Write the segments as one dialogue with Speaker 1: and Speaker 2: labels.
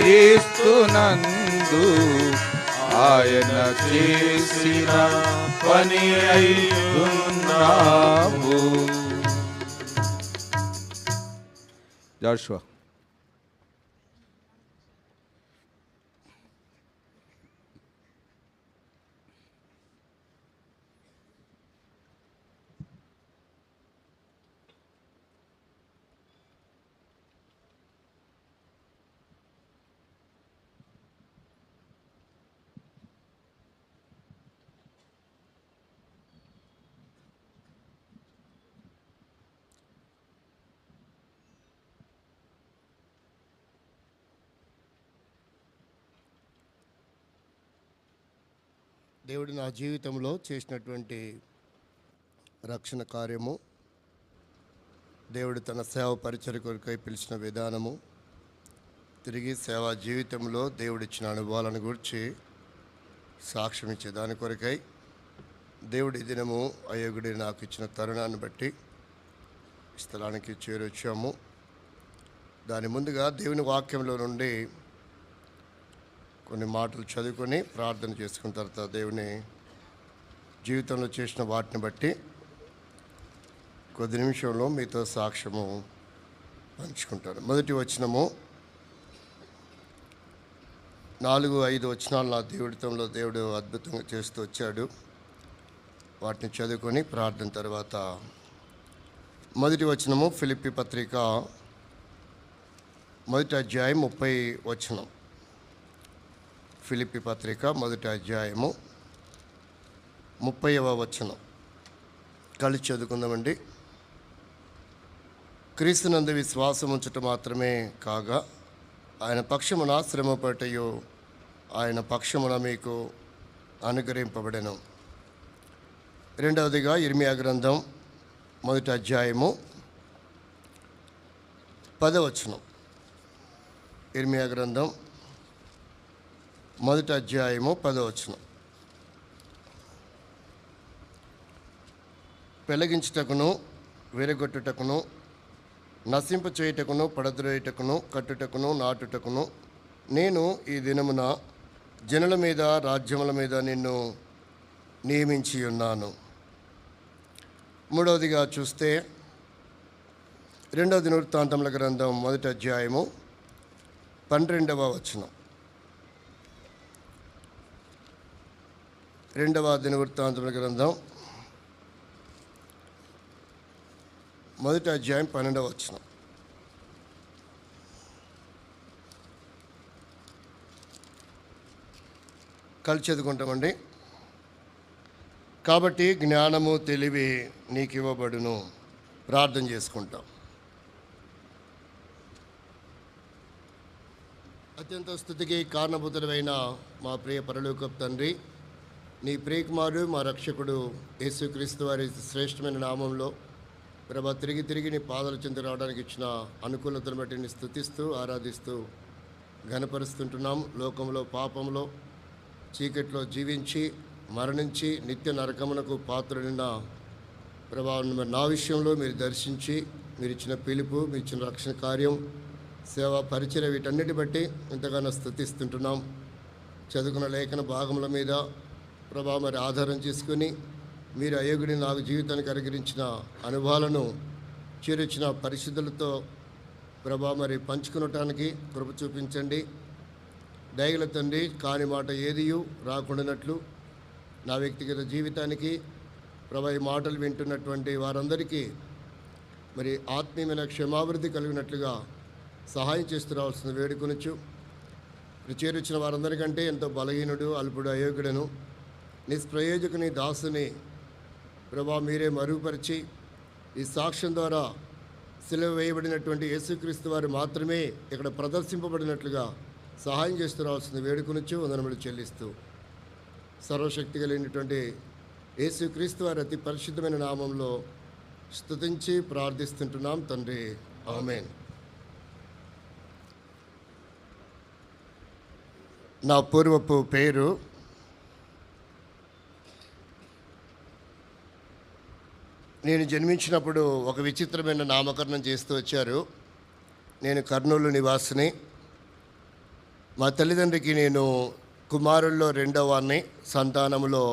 Speaker 1: క్రీస్తునందు ఆయన చేసిన పని అయ్యున్నాము. జాషువా
Speaker 2: దేవుడు నా జీవితంలో చేసినటువంటి రక్షణ కార్యము, దేవుడు తన సేవ పరిచర్య కొరకై పిలిచిన విధానము, తిరిగి సేవా జీవితంలో దేవుడిచ్చిన అనుభవాలను గురించి సాక్ష్యం ఇచ్చే దాని కొరకై దేవుడి దినము అయోగుడి నాకు ఇచ్చిన తరుణాన్ని బట్టి స్థలానికి చేరొచ్చాము. దాని ముందుగా దేవుని వాక్యంలో నుండి కొన్ని మాటలు చదువుకొని ప్రార్థన చేసుకున్న తర్వాత దేవుని జీవితంలో చేసిన వాటిని బట్టి కొద్ది నిమిషంలో మీతో సాక్ష్యము పంచుకుంటాను. మొదటి వచనము 4-5 వచనాలు నా జీవితంలో దేవుడు అద్భుతంగా చేస్తూ వచ్చాడు. వాటిని చదువుకొని ప్రార్థన తర్వాత మొదటి వచనము ఫిలిప్పీ పత్రిక 1వ అధ్యాయం 30వ వచనం. ఫిలిప్పీ పత్రిక 1వ అధ్యాయము 30వ వచనం కలిసి చదువుకుందామండి. క్రీస్తునందు విశ్వాసం ఉంచటం మాత్రమే కాగా ఆయన పక్షమున శ్రమపడటయు ఆయన పక్షమున మీకు అనుగ్రహింపబడెను. రెండవదిగా ఇర్మియా గ్రంథం 1వ అధ్యాయము 10వ వచనం. ఇర్మియా గ్రంథం 1వ అధ్యాయము 10వ వచనం. పెళ్లగించుటకును, విరగొట్టుటకును, నశింప చేయుటకును, పడద్రోయుటకును, కట్టుటకును, నాటుటకును నేను ఈ దినమున జనుల మీద, రాజ్యముల మీద నిన్ను నియమించి ఉన్నాను. మూడవదిగా చూస్తే 2వ దినవృత్తాంతముల గ్రంథం 1వ అధ్యాయము 12వ వచనం. 2వ దినవృత్తాంతముల గ్రంథం 1వ అధ్యాయం 12వ వచనం. కలిసి చదువుకుంటామండి. కాబట్టి జ్ఞానము, తెలివి నీకు ఇవ్వబడును. ప్రార్థన చేసుకుంటాం. అత్యంత స్తుతికి కారణభూతుడైన మా ప్రియ పరలోకపు తండ్రి, నీ ప్రియకుమారుడు మా రక్షకుడు యేసుక్రీస్తు వారి శ్రేష్టమైన నామంలో ప్రభా తిరిగి నీ పాదాల చెంత రావడానికి ఇచ్చిన అనుకూలతను బట్టి నీ స్తుతిస్తూ ఆరాధిస్తూ ఘనపరుస్తుంటున్నాం. లోకంలో పాపంలో చీకట్లో జీవించి మరణించి నిత్య నరకమునకు పాత్రుడిన ప్రభావం నా విషయంలో మీరు దర్శించి మీరు ఇచ్చిన పిలుపు, మీరు ఇచ్చిన రక్షణ కార్యం, సేవా పరిచర్య వీటన్నిటి బట్టి ఎంతగానో స్తుతిస్తుంటున్నాం. చదువుకున్న లేఖన భాగముల మీద ప్రభా మరి ఆధారం చేసుకుని మీరు అయోగుడి నాకు జీవితానికి అనుగ్రహించిన అనుభవాలను చేర్చిన పరిశుద్ధులతో ప్రభా మరి పంచుకునటానికి కృప చూపించండి. దయగల తండ్రి, కాని మాట ఏదియు రాకుండానట్లు నా వ్యక్తిగత జీవితానికి ప్రభా ఈ మాటలు వింటున్నటువంటి వారందరికీ మరి ఆత్మీయమైన క్షమాభివృద్ధి కలిగినట్లుగా సహాయం చేస్తూ రావాల్సిన వేడుకొనొచ్చు. చేర్చిన వారందరికంటే ఎంతో బలహీనుడు, అల్పుడు, అయోగ్యుడను నిష్ప్రయోజకుని దాసుని ప్రభా మీరే మరుగుపరిచి ఈ సాక్ష్యం ద్వారా సిలువ వేయబడినటువంటి యేసుక్రీస్తు వారు మాత్రమే ఇక్కడ ప్రదర్శింపబడినట్లుగా సహాయం చేస్తూ రావాల్సిన వేడుకొనొచ్చు. వందనములు చెల్లిస్తూ సర్వశక్తి కలిగినటువంటి యేసుక్రీస్తు వారి అతి పరిశుద్ధమైన నామంలో స్తుతించి ప్రార్థిస్తుంటున్నాం తండ్రి, ఆమేన్. నా పూర్వపు పేరు నేను జన్మించినప్పుడు ఒక విచిత్రమైన నామకరణం చేస్తూ వచ్చారు. నేను కర్నూలు నివాసిని. మా తల్లిదండ్రికి నేను కుమారుల్లో రెండవ వాడిని, సంతానంలో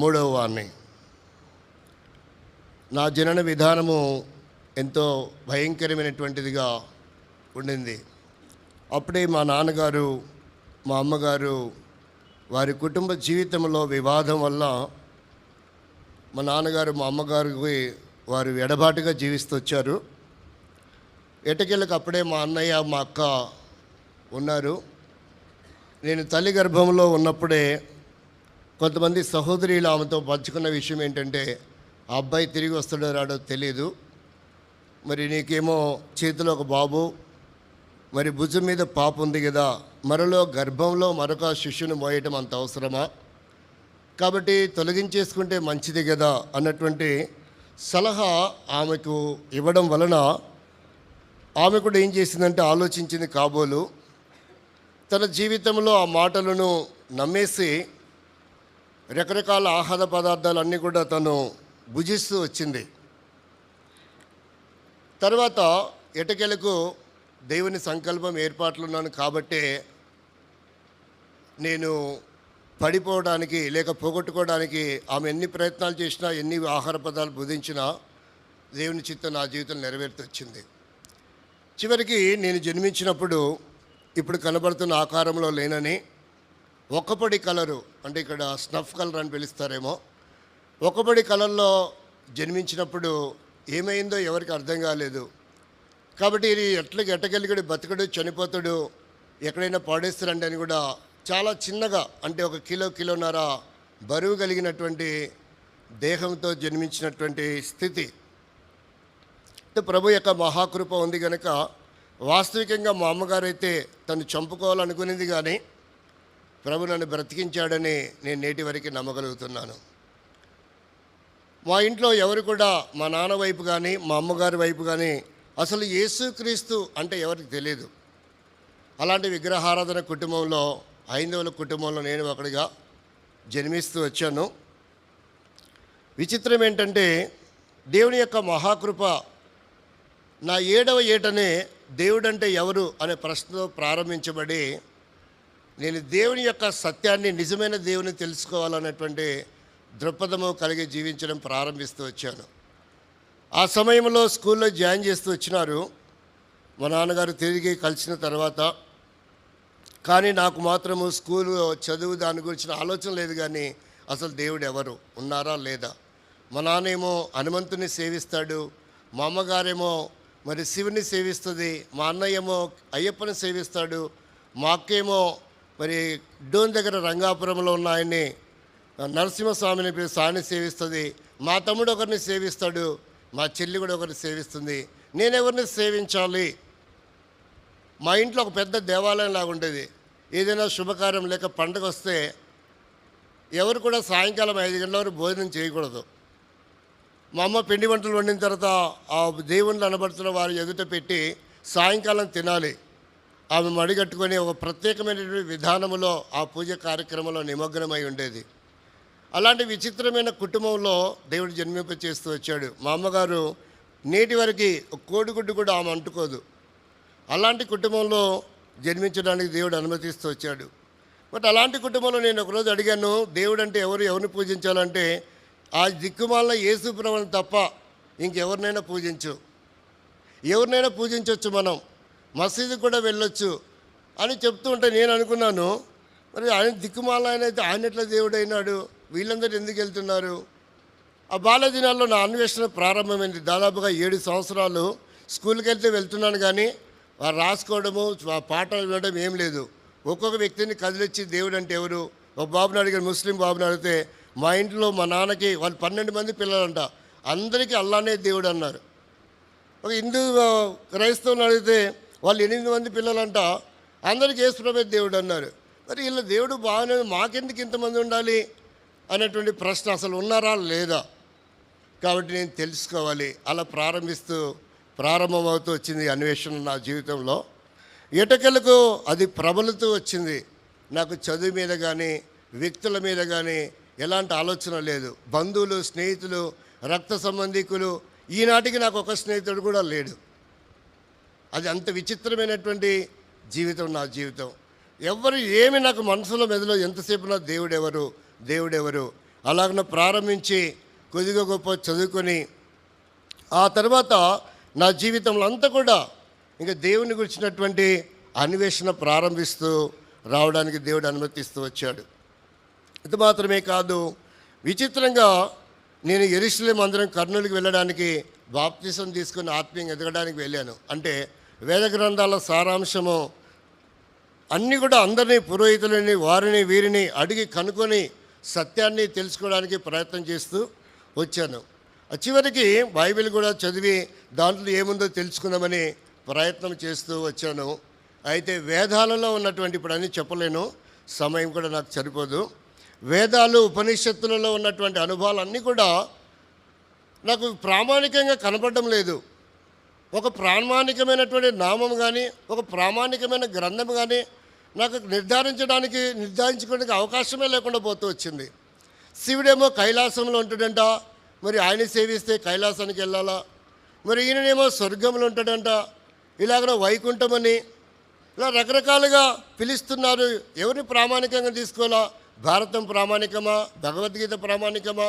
Speaker 2: మూడవ వాడిని. నా జనన విధానము ఎంతో భయంకరమైనటువంటిదిగా ఉండింది. అప్పుడే మా నాన్నగారు, మా అమ్మగారు వారి కుటుంబ జీవితంలో వివాదం వల్ల మా నాన్నగారు మా అమ్మగారికి వారు ఎడబాటుగా జీవిస్తూ వచ్చారు. ఎటకెళ్ళకి అప్పుడే మా అన్నయ్య, మా అక్క ఉన్నారు. నేను తల్లి గర్భంలో ఉన్నప్పుడే కొంతమంది సహోదరులు ఆమెతో పంచుకున్న విషయం ఏంటంటే, ఆ అబ్బాయి తిరిగి వస్తాడో రాడో తెలియదు, మరి నీకేమో చేతిలో ఒక బాబు, మరి భుజం మీద పాప ఉంది కదా, మరలో గర్భంలో మరొక శిశువును మోయటం అంత అవసరమా, కాబట్టి తొలగించేసుకుంటే మంచిది కదా అన్నటువంటి సలహా ఆమెకు ఇవ్వడం వలన ఆమె కూడా ఏం చేసిందంటే ఆలోచించింది కాబోలు. తన జీవితంలో ఆ మాటలను నమ్మేసి రకరకాల ఆహార పదార్థాలన్నీ కూడా తను భుజిస్తూ వచ్చింది. తర్వాత ఎటకెలకు దేవుని సంకల్పం ఏర్పాట్లున్నాను కాబట్టే నేను పడిపోవడానికి లేక పోగొట్టుకోవడానికి ఆమె ఎన్ని ప్రయత్నాలు చేసినా, ఎన్ని ఆహార పదార్థాలు భుజించినా దేవుని చిత్తం నా జీవితం నెరవేర్తొచ్చింది. చివరికి నేను జన్మించినప్పుడు ఇప్పుడు కనబడుతున్న ఆకారంలో లేనని, ఒక్కపొడి కలరు అంటే ఇక్కడ స్నఫ్ కలర్ అని పిలుస్తారేమో, ఒక్కపొడి కలర్లో జన్మించినప్పుడు ఏమైందో ఎవరికి అర్థం కాలేదు. కాబట్టి ఇది ఎట్టకెళ్ళి బతుకడు, చనిపోతాడు, ఎక్కడైనా పాడేస్తారండి అని కూడా చాలా చిన్నగా, అంటే ఒక కిలోన్నర బరువు కలిగినటువంటి దేహంతో జన్మించినటువంటి స్థితి. ప్రభు యొక్క మహాకృప ఉంది కనుక వాస్తవికంగా మా అమ్మగారు అయితే తను చంపుకోవాలనుకునేది, కానీ ప్రభు నన్ను బ్రతికించాడని నేను నేటి వరకు నమ్మగలుగుతున్నాను. మా ఇంట్లో ఎవరు కూడా మా నాన్న వైపు కానీ మా అమ్మగారి వైపు కానీ అసలు యేసుక్రీస్తు అంటే ఎవరికి తెలియదు. అలాంటి విగ్రహారాధన కుటుంబంలో, హైందవుల కుటుంబంలో నేను ఒకడిగా జన్మిస్తూ వచ్చాను. విచిత్రం ఏంటంటే, దేవుని యొక్క మహాకృప నా 7వ ఏటనే దేవుడంటే ఎవరు అనే ప్రశ్నతో ప్రారంభించబడి, నేను దేవుని యొక్క సత్యాన్ని, నిజమైన దేవుని తెలుసుకోవాలన్నటువంటి దృక్పథము కలిగి జీవించడం ప్రారంభిస్తూ వచ్చాను. ఆ సమయంలో స్కూల్లో జాయిన్ చేస్తూ వచ్చినారు మా నాన్నగారు తిరిగి కలిసిన తర్వాత. కానీ నాకు మాత్రము స్కూలు చదువు దాని గురించిన ఆలోచన లేదు, కానీ అసలు దేవుడు ఎవరు ఉన్నారా లేదా. మా నాన్నేమో హనుమంతుని సేవిస్తాడు, మా అమ్మగారేమో మరి శివుని సేవిస్తుంది, మా అన్నయ్యేమో అయ్యప్పని సేవిస్తాడు, మా అక్కేమో మరి డోన్ దగ్గర రంగాపురంలో ఉన్న ఆయన్ని నరసింహస్వామిని సాని సేవిస్తుంది, మా తమ్ముడు ఒకరిని సేవిస్తాడు, మా చెల్లి కూడా ఒకరిని సేవిస్తుంది. నేనెవరిని సేవించాలి? మా ఇంట్లో ఒక పెద్ద దేవాలయం లాగా ఉండేది. ఏదైనా శుభకార్యం లేక పండుగ వస్తే ఎవరు కూడా సాయంకాలం 5 గంటల వరకు భోజనం చేయకూడదు. మా అమ్మ పిండి వంటలు వండిన తర్వాత ఆ దేవుళ్ళు అనబడుతున్న వారి ఎదుట పెట్టి సాయంకాలం తినాలి. ఆమె మడిగట్టుకొని ఒక ప్రత్యేకమైనటువంటి విధానంలో ఆ పూజ కార్యక్రమంలో నిమగ్నమై ఉండేది. అలాంటి విచిత్రమైన కుటుంబంలో దేవుడు జన్మింప చేస్తూ వచ్చాడు. మా అమ్మగారు నేటి వరకు కోడిగుడ్డు కూడా ఆమె అంటుకోదు. అలాంటి కుటుంబంలో జన్మించడానికి దేవుడు అనుమతిస్తూ వచ్చాడు. బట్ అలాంటి కుటుంబంలో నేను ఒకరోజు అడిగాను, దేవుడు అంటే ఎవరిని పూజించాలంటే, ఆ దిక్కుమాలిన యేసు ప్రభువుని తప్ప ఇంకెవరినైనా పూజించు, ఎవరినైనా పూజించవచ్చు, మనం మసీదు కూడా వెళ్ళొచ్చు అని చెప్తూ ఉంటే నేను అనుకున్నాను, మరి ఆయన దిక్కుమాల ఆయన అయితే ఆయన ఎట్లా దేవుడు అయినాడు, వీళ్ళందరూ ఎందుకు వెళ్తున్నారు? ఆ బాల్యదినాల్లో నా అన్వేషణ ప్రారంభమైంది. దాదాపుగా 7 సంవత్సరాలు స్కూల్కి వెళ్తున్నాను, కానీ వారు రాసుకోవడము, పాఠాలు వినడం ఏం లేదు. ఒక్కొక్క వ్యక్తిని కదిలిచ్చి దేవుడు అంటే ఎవరు, ఒక బాబుని అడిగారు, ముస్లిం బాబుని అడిగితే, మా ఇంట్లో మా నాన్నకి వాళ్ళు 12 మంది పిల్లలంట, అందరికీ అల్లానే దేవుడు అన్నారు. ఒక హిందూ క్రైస్తవుని అడిగితే వాళ్ళు 8 మంది పిల్లలంట, అందరికీ యేసుప్రభువే దేవుడు అన్నారు. మరి వీళ్ళ దేవుడు బాగానే, మాకెందుకు ఇంతమంది ఉండాలి అనేటువంటి ప్రశ్న అసలు ఉన్నారా లేదా. కాబట్టి నేను తెలుసుకోవాలి. అలా ప్రారంభమవుతూ వచ్చింది అన్వేషణ నా జీవితంలో. ఎటకెలకు అది ప్రబలుతూ వచ్చింది. నాకు చదువు మీద కానీ వ్యక్తుల మీద కానీ ఎలాంటి ఆలోచన లేదు. బంధువులు, స్నేహితులు, రక్త సంబంధికులు, ఈనాటికి నాకు ఒక స్నేహితుడు కూడా లేడు. అది అంత విచిత్రమైనటువంటి జీవితం నా జీవితం. ఎవరు ఏమి నాకు మనసులో మెదలో ఎంతసేపు నా దేవుడెవరు దేవుడెవరు అలాగ ప్రారంభించి కొద్దిగా గొప్ప చదువుకొని ఆ తర్వాత నా జీవితంలో అంతా కూడా ఇంకా దేవుని గురించినటువంటి అన్వేషణ ప్రారంభిస్తూ రావడానికి దేవుడు అనుమతిస్తూ వచ్చాడు. ఇది మాత్రమే కాదు, విచిత్రంగా నేను యెరూషలేము మందిరం కర్నూలుకి వెళ్ళడానికి బాప్తిసం తీసుకుని ఆత్మీయంగా ఎదగడానికి వెళ్ళాను. అంటే వేద గ్రంథాల సారాంశము అన్నీ కూడా అందరినీ పురోహితులని వారిని వీరిని అడిగి కనుక్కొని సత్యాన్ని తెలుసుకోవడానికి ప్రయత్నం చేస్తూ వచ్చాను. చివరికి బైబిల్ కూడా చదివి దాంట్లో ఏముందో తెలుసుకుందామని ప్రయత్నం చేస్తూ వచ్చాను. అయితే వేదాలలో ఉన్నటువంటి, ఇప్పుడు అన్నీ చెప్పలేను, సమయం కూడా నాకు సరిపోదు, వేదాలు ఉపనిషత్తులలో ఉన్నటువంటి అనుభవాలు అన్నీ కూడా నాకు ప్రామాణికంగా కనపడడం లేదు. ఒక ప్రామాణికమైనటువంటి నామం కానీ ఒక ప్రామాణికమైన గ్రంథం కానీ నాకు నిర్ధారించుకోవడానికి అవకాశమే లేకుండా పోతూ వచ్చింది. శివుడేమో కైలాసంలో ఉంటాడంట, మరి ఆయన సేవిస్తే కైలాసానికి వెళ్ళాలా, మరి ఈయననేమో స్వర్గంలో ఉంటాడంట, ఇలాగ వైకుంఠమని ఇలా రకరకాలుగా పిలుస్తున్నారు. ఎవరిని ప్రామాణికంగా తీసుకోవాలా? భారతం ప్రామాణికమా, భగవద్గీత ప్రామాణికమా,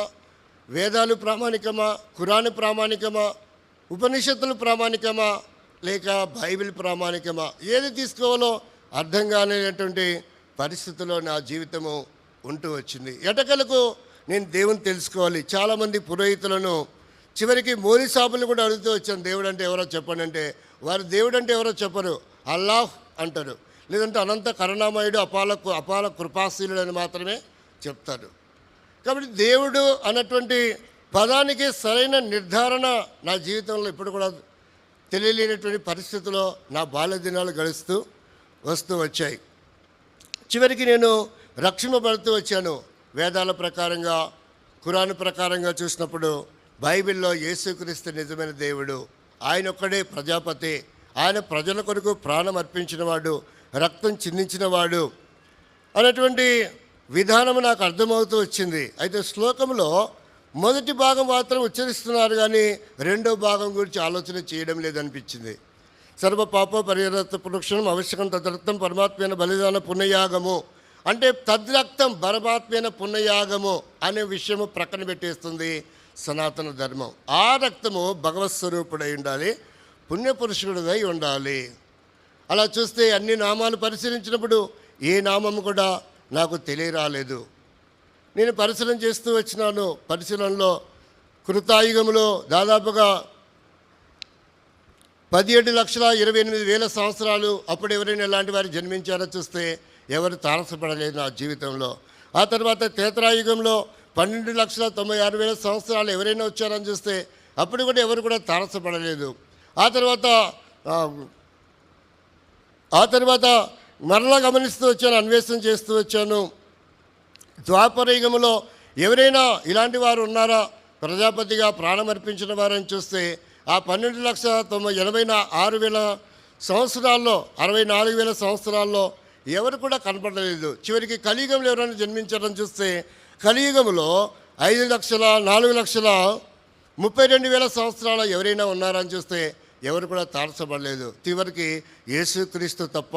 Speaker 2: వేదాలు ప్రామాణికమా, ఖురాన్ ప్రామాణికమా, ఉపనిషత్తులు ప్రామాణికమా, లేక బైబిల్ ప్రామాణికమా? ఏది తీసుకోవాలో అర్థం కాలేనటువంటి పరిస్థితుల్లో నా జీవితము ఉంటూ వచ్చింది. ఎటకలకు నేను దేవుని తెలుసుకోవాలి. చాలామంది పురోహితులను చివరికి మోరీ సాబులు కూడా అడుగుతూ వచ్చాను, దేవుడు అంటే ఎవరో చెప్పండి అంటే వారు దేవుడు అంటే ఎవరో చెప్పరు, అల్లాహ్ అంటారు, లేదంటే అనంత కరుణామయుడు అపాల కృపాశీలుడు అని మాత్రమే చెప్తారు. కాబట్టి దేవుడు అన్నటువంటి పదానికి సరైన నిర్ధారణ నా జీవితంలో ఇప్పుడు కూడా తెలియలేనటువంటి పరిస్థితిలో నా బాల్య దినాలు గడుస్తూ వస్తూ వచ్చాయి. చివరికి నేను రక్షింపబడుతూ వచ్చాను. వేదాల ప్రకారంగా ఖురాన్ ప్రకారంగా చూసినప్పుడు బైబిల్లో యేసుక్రీస్తు నిజమైన దేవుడు, ఆయన ఒక్కడే ప్రజాపతి, ఆయన ప్రజల కొరకు ప్రాణం అర్పించినవాడు, రక్తం చిందించినవాడు అనేటువంటి విధానం నాకు అర్థమవుతూ వచ్చింది. అయితే శ్లోకంలో మొదటి భాగం మాత్రం ఉచ్చరిస్తున్నారు కానీ రెండో భాగం గురించి ఆలోచన చేయడం లేదనిపించింది. సర్వ పాప పరిహరత పురుషం అవశ్యకం తద్రక్తం పరమాత్మైన బలిదాన పుణ్యయాగము అంటే తద్రక్తం పరమాత్మైన పుణ్యయాగము అనే విషయము ప్రక్కన పెట్టేస్తుంది సనాతన ధర్మం. ఆ రక్తము భగవత్ స్వరూపుడై ఉండాలి, పుణ్యపురుషుడిదై ఉండాలి. అలా చూస్తే అన్ని నామాలు పరిశీలించినప్పుడు ఏ నామము కూడా నాకు తెలియరాలేదు. నేను పరిశీలన చేస్తూ వచ్చినాను. పరిశీలనలో కృతాయుగంలో దాదాపుగా 17,28,000 సంవత్సరాలు అప్పుడు ఎవరైనా ఎలాంటి వారు జన్మించారో చూస్తే ఎవరు తారసపడలేదు నా జీవితంలో. ఆ తర్వాత త్రేతాయుగంలో 12,96,000 సంవత్సరాలు ఎవరైనా వచ్చారని చూస్తే అప్పుడు కూడా ఎవరు కూడా తారసపడలేదు. ఆ తర్వాత మరలా గమనిస్తూ వచ్చాను, అన్వేషణ చేస్తూ వచ్చాను. ద్వాపర యుగంలో ఎవరైనా ఇలాంటి వారు ఉన్నారా ప్రజాపతిగా ప్రాణం అర్పించిన వారని చూస్తే ఆ 12,86,000 సంవత్సరాల్లో 64,000 సంవత్సరాల్లో ఎవరు కూడా కనపడలేదు. చివరికి కలియుగంలో ఎవరైనా జన్మించారని చూస్తే కలియుగంలో 5,04,32,000 సంవత్సరాలు ఎవరైనా ఉన్నారని చూస్తే ఎవరు కూడా తారసపడలేదు. చివరికి యేసుక్రీస్తు తప్ప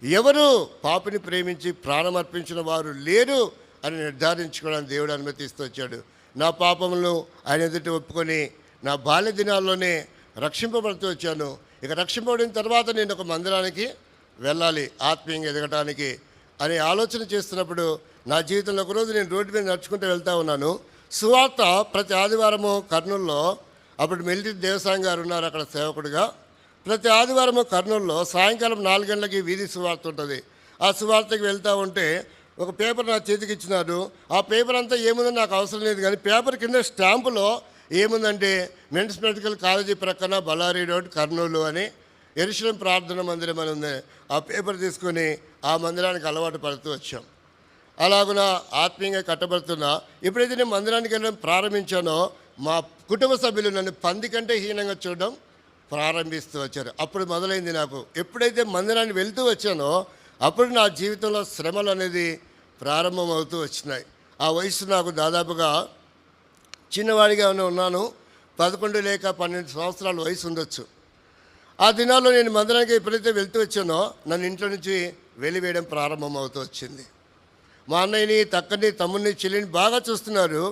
Speaker 2: ఎవరు పాపిని ప్రేమించి ప్రాణం అర్పించిన వారు లేరు అని నిర్ధారించుకోవడానికి దేవుడు అనుమతిస్తూ వచ్చాడు. నా పాపములను ఆయన ఎదుట ఒప్పుకొని నా బాల్య దినాల్లోనే రక్షింపబడుతూ వచ్చాను. ఇక రక్షింపబడిన తర్వాత నేను ఒక మందిరానికి వెళ్ళాలి ఆత్మీయంగా ఎదగటానికి అనే ఆలోచన చేస్తున్నప్పుడు నా జీవితంలో ఒకరోజు నేను రోడ్డు మీద నడుచుకుంటూ వెళ్తూ ఉన్నాను. సువార్త ప్రతి ఆదివారము కర్నూలులో, అప్పుడు మిలిటరీ దేవసాయం గారు ఉన్నారు అక్కడ సేవకుడిగా, ప్రతి ఆదివారము కర్నూలులో సాయంకాలం 4 గంటలకి వీధి సువార్త ఉంటుంది. ఆ సువార్తకి వెళ్తూ ఉంటే ఒక పేపర్ నా చేతికి ఇచ్చినారు. ఆ పేపర్ అంతా ఏముందని నాకు అవసరం లేదు, కానీ పేపర్ కింద స్టాంపులో ఏముందంటే మెన్స్ మెడికల్ కాలేజీ ప్రక్కన బళ్ళారి రోడ్ కర్నూలు అని యెరూషలేము ప్రార్థన మందిరం అని ఉంది. ఆ పేపర్ తీసుకొని ఆ మందిరానికి అలవాటు పడుతూ వచ్చాం. అలాగున ఆత్మీయంగా కట్టబడుతున్నా. ఎప్పుడైతే నేను మందిరానికి వెళ్ళడం ప్రారంభించానో మా కుటుంబ సభ్యులు నన్ను పంది కంటే హీనంగా చూడడం ప్రారంభిస్తూ వచ్చారు. అప్పుడు మొదలైంది నాకు. ఎప్పుడైతే మందిరానికి వెళ్తూ వచ్చానో అప్పుడు నా జీవితంలో శ్రమలు అనేది ప్రారంభమవుతూ వచ్చినాయి. ఆ వయసు నాకు దాదాపుగా చిన్నవాడిగా ఉన్నాను, 11 లేక 12 సంవత్సరాల వయసు ఉండొచ్చు. ఆ దినాల్లో నేను మందిరానికి ఎప్పుడైతే వెళ్తూ వచ్చానో నన్ను ఇంట్లో నుంచి వెలివేయడం ప్రారంభం అవుతూ వచ్చింది. మా అన్నయ్యని, తక్కని, తమ్ముడిని, చెల్లిని బాగా చూస్తున్నారు.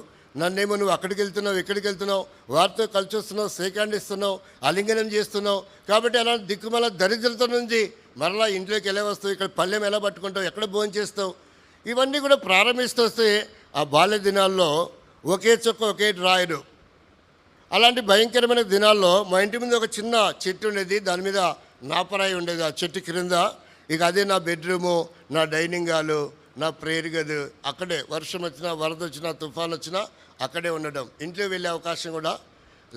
Speaker 2: నన్నేమో నువ్వు అక్కడికి వెళ్తున్నావు, ఇక్కడికి వెళ్తున్నావు, వారితో కలిసి వస్తున్నావు, సేకాండ్ ఇస్తున్నావు, ఆలింగనం చేస్తున్నావు. కాబట్టి అలా దిక్కుమల దరిద్రత నుంచి మరలా ఇంట్లోకి ఎలా వస్తావు, ఇక్కడ పళ్ళెం ఎలా పట్టుకుంటావు, ఎక్కడ భోజనం చేస్తావు, ఇవన్నీ కూడా ప్రారంభిస్తూ వస్తే ఆ బాల్య దినాల్లో ఒకే చొక్క ఒకే డ్రాయరు. అలాంటి భయంకరమైన దినాల్లో మా ఇంటి ముందు ఒక చిన్న చెట్టు ఉండేది, దాని మీద నాపరాయి ఉండేది. ఆ చెట్టు క్రింద ఇక అదే నా బెడ్రూము, నా డైనింగ్ హాలు, నా ప్రేయర్ గది. అక్కడే వర్షం వచ్చినా, వరద వచ్చినా, తుఫాన్ వచ్చినా అక్కడే ఉండడం. ఇంట్లో వెళ్ళే అవకాశం కూడా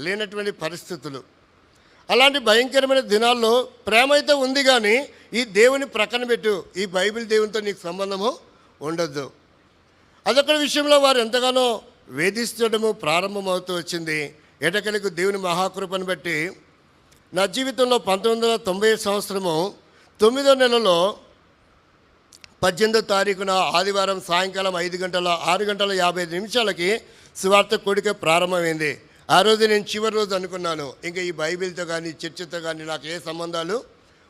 Speaker 2: లేనటువంటి పరిస్థితులు. అలాంటి భయంకరమైన దినాల్లో ప్రేమ అయితే ఉంది, కానీ ఈ దేవుని ప్రక్కన పెట్టు, ఈ బైబిల్ దేవునితో నీకు సంబంధము ఉండొద్దు. అదొక విషయంలో వారు ఎంతగానో వేధించడము ప్రారంభమవుతూ వచ్చింది. ఎటకెలకు దేవుని మహాకృపను బట్టి నా జీవితంలో 1990 సంవత్సరము 9వ నెలలో 18వ తారీఖున ఆదివారం సాయంకాలం 6:50 సువార్త కూడిక ప్రారంభమైంది. ఆ రోజు నేను చివరి రోజు అనుకున్నాను, ఇంకా ఈ బైబిల్తో కానీ చర్చతో కానీ నాకు ఏ సంబంధాలు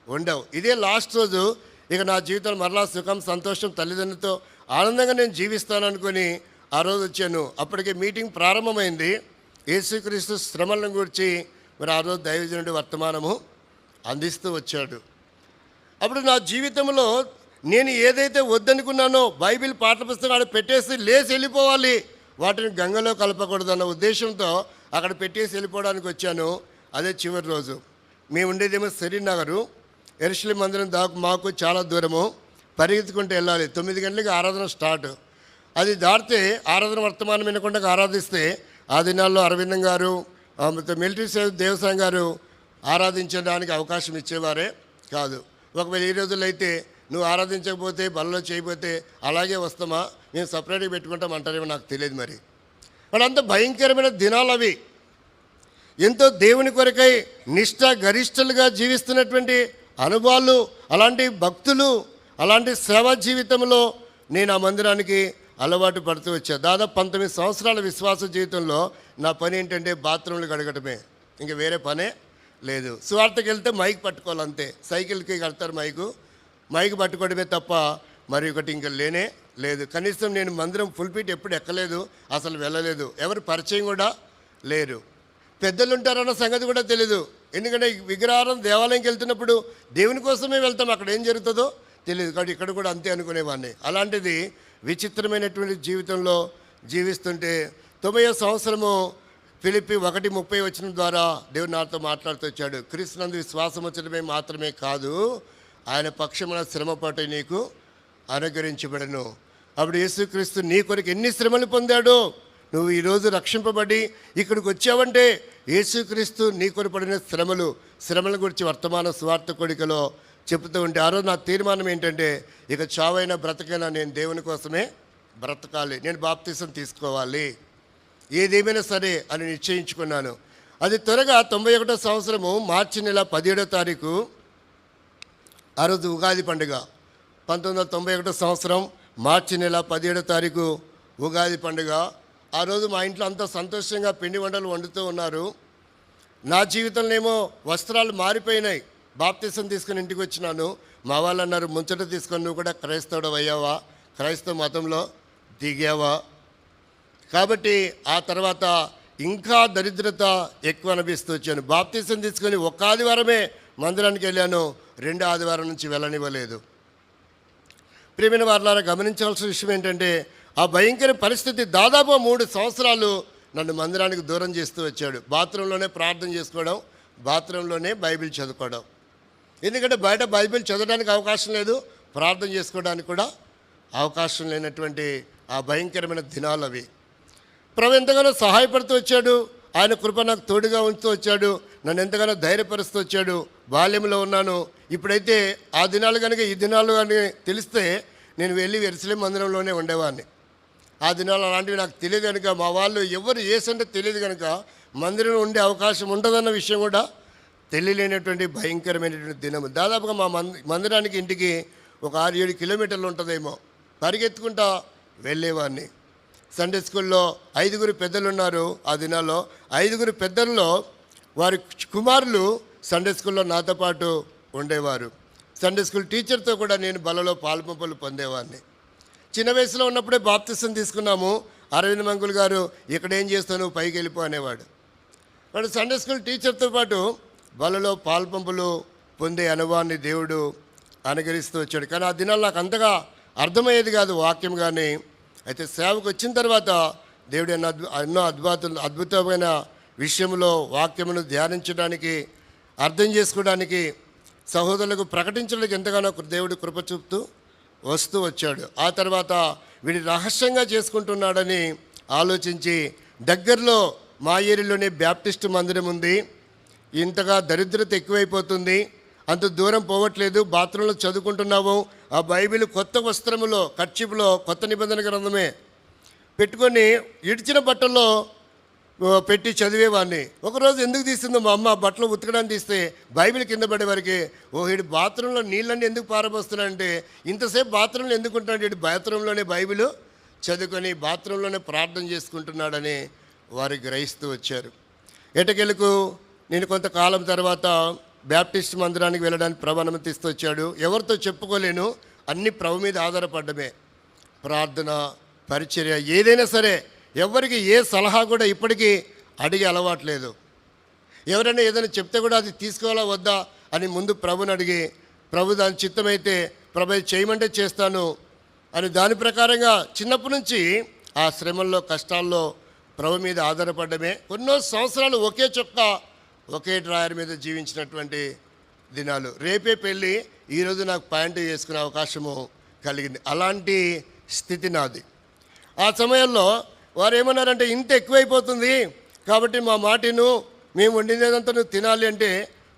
Speaker 2: ఉండవు, ఇదే లాస్ట్ రోజు, ఇక నా జీవితంలో మరలా సుఖం, సంతోషం, తల్లిదండ్రులతో ఆనందంగా నేను జీవిస్తాను అనుకుని ఆ రోజు వచ్చాను. అప్పటికే మీటింగ్ ప్రారంభమైంది. యేసుక్రీస్తు శ్రమలను గురించి మరి ఆ రోజు దైవజనుడి వర్తమానము అందిస్తూ వచ్చాడు. అప్పుడు నా జీవితంలో నేను ఏదైతే వద్దనుకున్నానో బైబిల్ పాఠ్యపుస్తకాలు పెట్టేసి లేచి వెళ్ళిపోవాలి, వాటిని గంగలో కలపకూడదన్న ఉద్దేశంతో అక్కడ పెట్టేసి వెళ్ళిపోవడానికి వచ్చాను. అదే చివరి రోజు. మేము ఉండేదేమో శ్రీనగరు, యెరూషలేము మందిరం మాకు చాలా దూరము, పరిగెత్తుకుంటూ వెళ్ళాలి. 9 గంటలకి ఆరాధన స్టార్ట్. అది దాటితే ఆరాధన వర్తమానం వినకుండా ఆరాధిస్తే ఆ దినాల్లో అరవిందం గారు, మిలిటరీ సేవ దేవసాయం గారు ఆరాధించడానికి అవకాశం ఇచ్చేవారే కాదు. ఒకవేళ ఈ రోజుల్లో అయితే నువ్వు ఆరాధించకపోతే, బలలో చేయకపోతే అలాగే వస్తామా, మేము సపరేట్గా పెట్టుకుంటాం అంటారేమో నాకు తెలియదు. మరి వాళ్ళంత భయంకరమైన దినాలు అవి. ఎంతో దేవుని కొరకై నిష్ఠ గరిష్టలుగా జీవిస్తున్నటువంటి అనుభవాలు, అలాంటి భక్తులు, అలాంటి సేవా జీవితంలో నేను ఆ మందిరానికి అలవాటు పడుతూ వచ్చా. దాదాపు 19 సంవత్సరాల విశ్వాస జీవితంలో నా పని ఏంటంటే బాత్రూంలు కడగటమే, ఇంక వేరే పనే లేదు. సువార్తకి వెళ్తే మైక్ పట్టుకోవాలంతే, సైకిల్కి కడతారు మైక్ పట్టుకోవడమే తప్ప మరి ఒకటి ఇంకా లేనే లేదు. కనీసం నేను మందిరం ఫుల్పీట్ ఎప్పుడు ఎక్కలేదు, అసలు వెళ్ళలేదు, ఎవరు పరిచయం కూడా లేరు. పెద్దలు ఉంటారన్న సంగతి కూడా తెలీదు. ఎందుకంటే విగ్రహారం దేవాలయంకి వెళ్తున్నప్పుడు దేవుని కోసమే వెళ్తాం, అక్కడ ఏం జరుగుతుందో తెలియదు. కాబట్టి ఇక్కడ కూడా అంతే అనుకునేవాడిని. అలాంటిది విచిత్రమైనటువంటి జీవితంలో జీవిస్తుంటే 90వ సంవత్సరము ఫిలిప్పి 1:30 వచనం ద్వారా దేవుడు నాతో మాట్లాడుతూ వచ్చాడు. క్రీస్తునందు విశ్వాసం వచ్చడమే మాత్రమే కాదు, ఆయన పక్షమున శ్రమపాటు నీకు అనుగ్రహించబడను. అప్పుడు యేసుక్రీస్తు నీ కొరకు ఎన్ని శ్రమలు పొందాడో, నువ్వు ఈరోజు రక్షింపబడి ఇక్కడికి వచ్చావంటే యేసుక్రీస్తు నీ కొరకు పడిన శ్రమల గురించి వర్తమాన సువార్త కోడికలో చెప్తూ ఉంటే ఆ రోజు నా తీర్మానం ఏంటంటే, ఇక చావైనా బ్రతకైనా నేను దేవుని కోసమే బ్రతకాలి, నేను బాప్తిసం తీసుకోవాలి, ఏదేమైనా సరే అని నిశ్చయించుకున్నాను. అది త్వరగా 91వ సంవత్సరము మార్చి నెల 17వ తారీఖు, ఆ రోజు ఉగాది పండుగ. 1991 సంవత్సరం మార్చి నెల 17వ తారీఖు ఉగాది పండుగ. ఆ రోజు మా ఇంట్లో అంతా సంతోషంగా పిండి వంటలు వండుతూ ఉన్నారు. నా జీవితంలో ఏమో వస్త్రాలు మారిపోయినాయి. బాప్తిసం తీసుకుని ఇంటికి వచ్చినాను. మా వాళ్ళు అన్నారు, ముంచట తీసుకొని నువ్వు కూడా క్రైస్తవుడు అయ్యావా, క్రైస్తవ మతంలో దిగావా. కాబట్టి ఆ తర్వాత ఇంకా దరిద్రత ఎక్కువ అనిపిస్తూ వచ్చాను. బాప్తిసం తీసుకొని ఒక్క ఆదివారమే మందిరానికి వెళ్ళాను, 2వ ఆదివారం నుంచి వెళ్ళనివ్వలేదు. ప్రియమైన వారులారా, గమనించాల్సిన విషయం ఏంటంటే ఆ భయంకర పరిస్థితి దాదాపు 3 సంవత్సరాలు నన్ను మందిరానికి దూరం చేస్తూ వచ్చాడు. బాత్రూంలోనే ప్రార్థన చేసుకోవడం, బాత్రూంలోనే బైబిల్ చదువుకోవడం. ఎందుకంటే బయట బైబిల్ చదవడానికి అవకాశం లేదు, ప్రార్థన చేసుకోవడానికి కూడా అవకాశం లేనటువంటి ఆ భయంకరమైన దినాలు అవి. ప్రభు ఎంతగానో సహాయపడుతూ వచ్చాడు. ఆయన కృప నాకు తోడుగా ఉంచుతూ వచ్చాడు, నన్ను ఎంతగానో ధైర్యపరుస్తూ వచ్చాడు. బాల్యంలో ఉన్నాను. ఇప్పుడైతే ఆ దినాలు కనుక ఈ దినాలు కానీ తెలిస్తే నేను వెళ్ళి యెరూషలేము మందిరంలోనే ఉండేవాడిని. ఆ దినాలు అలాంటివి నాకు తెలియదు కనుక, మా వాళ్ళు ఎవరు ఏసంటే తెలియదు కనుక మందిరంలో ఉండే అవకాశం ఉంటుందన్న విషయం కూడా తెలియలేనటువంటి భయంకరమైనటువంటి దినము. దాదాపుగా మా మందిరానికి ఇంటికి ఒక 6-7 కిలోమీటర్లు ఉంటుందేమో. పరిగెత్తుకుంటా వెళ్ళేవాడిని. సండే స్కూల్లో 5 పెద్దలు ఉన్నారు. ఆ దినాల్లో 5 పెద్దల్లో వారి కుమారులు సండే స్కూల్లో నాతో పాటు ఉండేవారు. సండే స్కూల్ టీచర్తో కూడా నేను బలలో పాలుపంపులు పొందేవాడిని. చిన్న వయసులో ఉన్నప్పుడే బాప్తిసం తీసుకున్నాము. అరవింద్ మంగుల్ గారు ఇక్కడ ఏం చేస్తాను పైకి వెళ్ళిపో అనేవాడు. వాడు సండే స్కూల్ టీచర్తో పాటు బలలో పాలుపంపులు పొందే అనుభవాన్ని దేవుడు అనుగ్రహిస్తూ వచ్చాడు. కానీ ఆ దినాలు నాకు అంతగా అర్థమయ్యేది కాదు వాక్యం. కానీ అయితే సేవకు వచ్చిన తర్వాత దేవుడు ఎన్నో అద్భుతమైన విషయంలో వాక్యమును ధ్యానించడానికి, అర్థం చేసుకోవడానికి, సహోదరులకు ప్రకటించడానికి ఎంతగానో దేవుడు కృప చూపుతూ వస్తూ వచ్చాడు. ఆ తర్వాత వీడి రహస్యంగా చేసుకుంటున్నాడని ఆలోచించి దగ్గరలో మా ఏరియాలోనే బ్యాప్టిస్ట్ మందిరం ఉంది, ఇంతగా దరిద్రత ఎక్కువైపోతుంది, అంత దూరం పోవట్లేదు, బాత్రూంలో చదువుకుంటున్నాము, ఆ బైబిల్ కొత్త వస్త్రములో కర్చీపులో కొత్త నిబంధన గ్రంథమే పెట్టుకొని ఇడిచిన బట్టల్లో పెట్టి చదివేవాడిని. ఒకరోజు ఎందుకు తీసిందో మా అమ్మ బట్టలు ఉతకడానికి తీస్తే బైబిల్ కింద పడేవారికి, వీడు బాత్రూంలో నీళ్ళన్నీ ఎందుకు పారబోస్తున్నాడంటే ఇంతసేపు బాత్రూంలో ఎందుకు ఉంటాడు, వీడు బాత్రూంలోనే బైబిల్ చదువుకొని బాత్రూంలోనే ప్రార్థన చేసుకుంటున్నాడని వారు గ్రహిస్తూ వచ్చారు. ఎటకెలకు నేను కొంతకాలం తర్వాత బ్యాప్టిస్ట్ మందిరానికి వెళ్ళడానికి ప్రభు అనుమతి ఇస్తూ వచ్చాడు. ఎవరితో చెప్పుకోలేను, అన్ని ప్రభు మీద ఆధారపడ్డమే. ప్రార్థన, పరిచర్య, ఏదైనా సరే ఎవరికి ఏ సలహా కూడా ఇప్పటికీ అడిగే అలవాట్లేదు. ఎవరైనా ఏదైనా చెప్తే కూడా అది తీసుకోవాలా వద్దా అని ముందు ప్రభుని అడిగి, ప్రభు దాని చిత్తమైతే ప్రభు చేయమంటే చేస్తాను అని దాని ప్రకారంగా చిన్నప్పటి నుంచి ఆ శ్రమల్లో కష్టాల్లో ప్రభు మీద ఆధారపడమే. ఎన్నో సంవత్సరాలు ఒకే చొక్కా ఒకే డ్రాయర్ మీద జీవించినటువంటి దినాలు. రేపే పెళ్ళి, ఈరోజు నాకు ప్యాంటు వేసుకునే అవకాశము కలిగింది. అలాంటి స్థితి నాది. ఆ సమయంలో వారు ఏమన్నారంటే ఇంత ఎక్కువైపోతుంది కాబట్టి మా మాటిను, మేము వండినదంతా నువ్వు తినాలి అంటే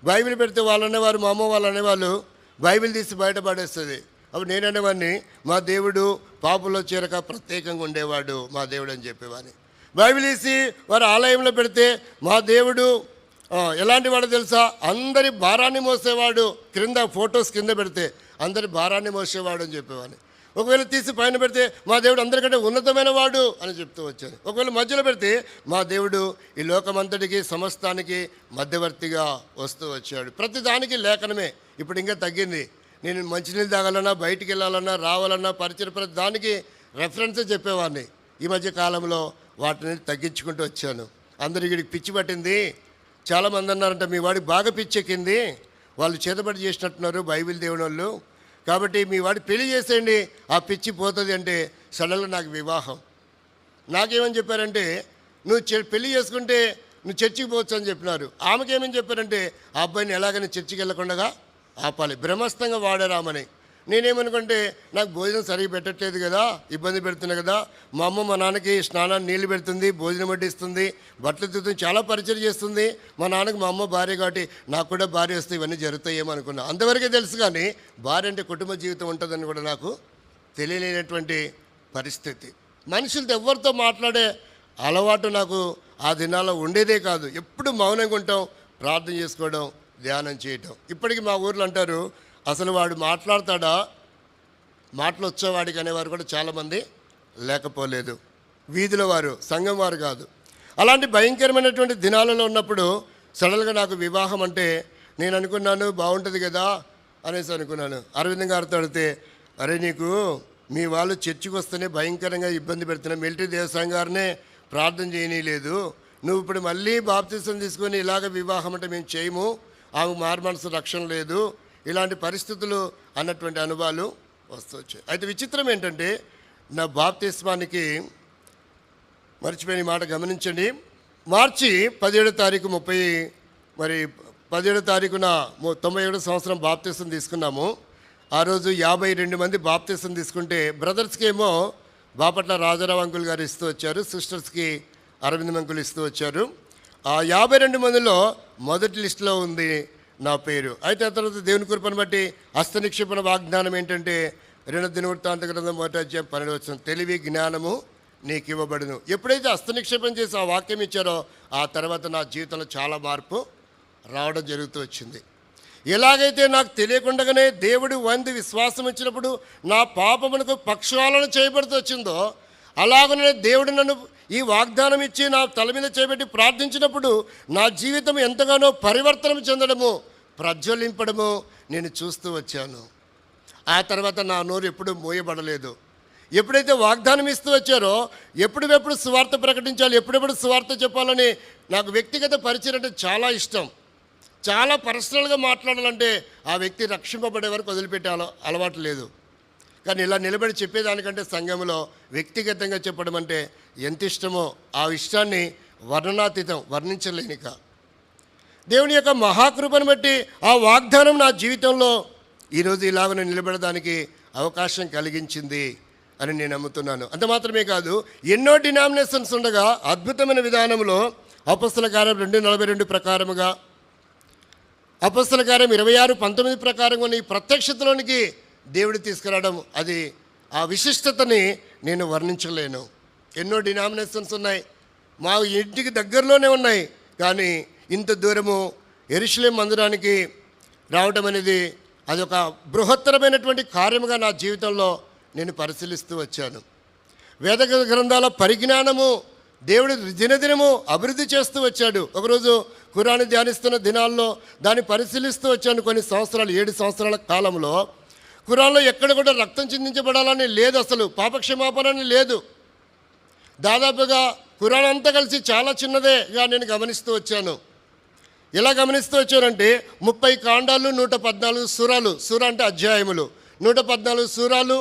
Speaker 2: బైబిల్ పెడితే వాళ్ళు అనేవారు, మా అమ్మ వాళ్ళు అనేవాళ్ళు బైబిల్ తీసి బయటపడేస్తుంది. అప్పుడు నేననేవాడిని, మా దేవుడు పాపులో చేరక ప్రత్యేకంగా ఉండేవాడు మా దేవుడు అని చెప్పేవాడిని. బైబిల్ తీసి వారు ఆలయంలో పెడితే మా దేవుడు ఎలాంటి వాడు తెలుసా, అందరి భారాన్ని మోసేవాడు, క్రింద ఫొటోస్ కింద పెడితే అందరి భారాన్ని మోసేవాడు అని చెప్పేవాడిని. ఒకవేళ తీసి పైన పెడితే మా దేవుడు అందరికంటే ఉన్నతమైన వాడు అని చెప్తూ వచ్చాను. ఒకవేళ మధ్యలో పెడితే మా దేవుడు ఈ లోకమంతటికి సమస్తానికి మధ్యవర్తిగా వస్తూ వచ్చాడు. ప్రతి దానికి లేఖనమే. ఇప్పుడు ఇంకా తగ్గింది. నేను మంచినీళ్ళు తాగాలన్నా, బయటికి వెళ్ళాలన్నా, రావాలన్నా, పరిచయం ప్రతి దానికి రెఫరెన్సే చెప్పేవాడిని. ఈ మధ్య కాలంలో వాటిని తగ్గించుకుంటూ వచ్చాను. అందరికి వీడికి పిచ్చి పట్టింది. చాలామంది అన్నారంట, మీ వాడికి బాగా పిచ్చెక్కింది, వాళ్ళు చేతబడి చేసినట్టున్నారు బైబిల్ దేవుని వాళ్ళు, కాబట్టి మీ వాడి పెళ్లి చేసేయండి, ఆ పిచ్చి పోతుంది అంటే సడన్గా నాకు వివాహం. నాకేమని చెప్పారంటే, నువ్వు పెళ్లి చేసుకుంటే నువ్వు చర్చికి పోవచ్చు అని చెప్పినారు. ఆమెకేమని చెప్పారంటే, ఆ అబ్బాయిని ఎలాగైనా చర్చికి వెళ్ళకుండా ఆపాలి, బ్రహ్మస్తంగా వాడారామని. నేనేమనుకుంటే, నాకు భోజనం సరిగ్గా పెట్టట్లేదు కదా, ఇబ్బంది పెడుతున్నా కదా, మా అమ్మ మా నాన్నకి స్నానాన్ని నీళ్ళు పెడుతుంది, భోజనం వడ్డిస్తుంది, బట్టలు తిరుగుతుంది, చాలా పరిచయం చేస్తుంది. మా నాన్నకి మా అమ్మ భార్య కాబట్టి నాకు కూడా భార్య వస్తే ఇవన్నీ జరుగుతాయేమో అనుకున్నా. అంతవరకే తెలుసు. కానీ భార్య అంటే కుటుంబ జీవితం ఉంటుందని కూడా నాకు తెలియలేనటువంటి పరిస్థితి. మనుషులతో ఎవరితో మాట్లాడే అలవాటు నాకు ఆ దినాల్లో ఉండేదే కాదు. ఎప్పుడు మౌనంగా ఉంటాం, ప్రార్థన చేసుకోవడం, ధ్యానం చేయటం. ఇప్పటికీ మా ఊర్లో అంటారు, అసలు వాడు మాట్లాడతాడా, మాటలు వచ్చేవాడికి అనేవారు కూడా చాలామంది లేకపోలేదు. వీధిలో వారు, సంఘం వారు కాదు. అలాంటి భయంకరమైనటువంటి దినాలలో ఉన్నప్పుడు సడన్గా నాకు వివాహం అంటే నేను అనుకున్నాను బాగుంటుంది కదా అనేసి అనుకున్నాను. అరవింద్ గారితో అడిగితే, అరే నీకు మీ వాళ్ళు చర్చికి వస్తేనే భయంకరంగా ఇబ్బంది పెడుతున్నా, మిలిటరీ దేవసాయం గారినే ప్రార్థన చేయనీయలేదు, నువ్వు ఇప్పుడు మళ్ళీ బాప్తిసం తీసుకొని ఇలాగ వివాహం అంటే మేము చేయము, ఆమె మారుమనసు రక్షణ లేదు, ఇలాంటి పరిస్థితులు అన్నటువంటి అనుభవాలు వస్తూ వచ్చాయి. అయితే విచిత్రం ఏంటంటే, నా బాప్తిస్మానికి మర్చిపోయిన మాట గమనించండి. మార్చి 17వ తారీఖు 17వ తారీఖున 97వ సంవత్సరం బాప్తిసం తీసుకున్నాము. ఆ రోజు 52 మంది బాప్తిసం తీసుకుంటే, బ్రదర్స్కి ఏమో బాపట్ల రాజారావు అంకుల్ గారు ఇస్తూ వచ్చారు, సిస్టర్స్కి అరవింద్ అంకుల్ ఇస్తూ వచ్చారు. ఆ 52 మందిలో మొదటి లిస్టులో ఉంది నా పేరు. అయితే ఆ తర్వాత దేవుని కృపను బట్టి హస్తనిక్షేపణ వాగ్దానం ఏంటంటే, 2 దినవృత్తాంత గ్రంథం 1:12 తెలివి జ్ఞానము నీకు ఇవ్వబడును. ఎప్పుడైతే హస్తనిక్షేపం చేసి ఆ వాక్యం ఇచ్చారో ఆ తర్వాత నా జీవితంలో చాలా మార్పు రావడం జరుగుతూ వచ్చింది. ఎలాగైతే నాకు తెలియకుండానే దేవుడు విశ్వాసం ఇచ్చినప్పుడు నా పాపమునకు పక్షవాలన చేయబడుతూ వచ్చిందో, అలాగనే దేవుడు నన్ను ఈ వాగ్దానం ఇచ్చి నా తల మీద చేపెట్టి ప్రార్థించినప్పుడు నా జీవితం ఎంతగానో పరివర్తన చెందడము, ప్రజ్వలింపడము నేను చూస్తూ వచ్చాను. ఆ తర్వాత నా నోరు ఎప్పుడూ మోయబడలేదు. ఎప్పుడైతే వాగ్దానం ఇస్తూ వచ్చారో ఎప్పుడెప్పుడు సువార్త ప్రకటించాలి, ఎప్పుడెప్పుడు సువార్త చెప్పాలని నాకు వ్యక్తిగత పరిచయం అంటే చాలా ఇష్టం. చాలా పర్సనల్గా మాట్లాడాలంటే ఆ వ్యక్తి రక్షింపబడే వరకు వదిలిపెట్టే అలవాటు లేదు. కానీ ఇలా నిలబడి చెప్పేదానికంటే సంఘంలో వ్యక్తిగతంగా చెప్పడం అంటే ఎంత ఇష్టమో, ఆ ఇష్టాన్ని వర్ణనాతీతం, వర్ణించలేనిక. దేవుని యొక్క మహాకృపను బట్టి ఆ వాగ్దానం నా జీవితంలో ఈరోజు ఇలాగ నిలబడడానికి అవకాశం కలిగించింది అని నేను నమ్ముతున్నాను. అంత మాత్రమే కాదు, ఎన్నో డినామినేషన్స్ ఉండగా అద్భుతమైన విధానంలో అపొస్తల కార్యం 2:42 ప్రకారముగా, అపొస్తల కార్యం 26:19 ప్రకారంగా ఈ ప్రత్యక్షతలోనికి దేవుడు తీసుకురావడం, అది ఆ విశిష్టతని నేను వర్ణించలేను. ఎన్నో డినామినేషన్స్ ఉన్నాయి, మా ఇంటికి దగ్గరలోనే ఉన్నాయి. కానీ ఇంత దూరము యెరూషలేము మందిరానికి రావడం అనేది అదొక బృహత్తరమైనటువంటి కార్యముగా నా జీవితంలో నేను పరిశీలిస్తూ వచ్చాను. వేద గ్రంథాల పరిజ్ఞానము దేవుడు దినదినము అభివృద్ధి చేస్తూ వచ్చాడు. ఒకరోజు ఖురాను ధ్యానిస్తున్న దినాల్లో దాన్ని పరిశీలిస్తూ వచ్చాను. కొన్ని సంవత్సరాలు, 7 సంవత్సరాల కాలంలో ఖురాన్లో ఎక్కడ కూడా రక్తం చిందించబడాలని లేదు, అసలు పాపక్షమాపణ అని లేదు. దాదాపుగా ఖురాన్ అంతా కలిసి చాలా చిన్నదేగా నేను గమనిస్తూ వచ్చాను. ఎలా గమనిస్తూ వచ్చానంటే 30 కాండాలు, 114 సూరాలు, సూర అంటే అధ్యాయములు, 114 సూరాలు,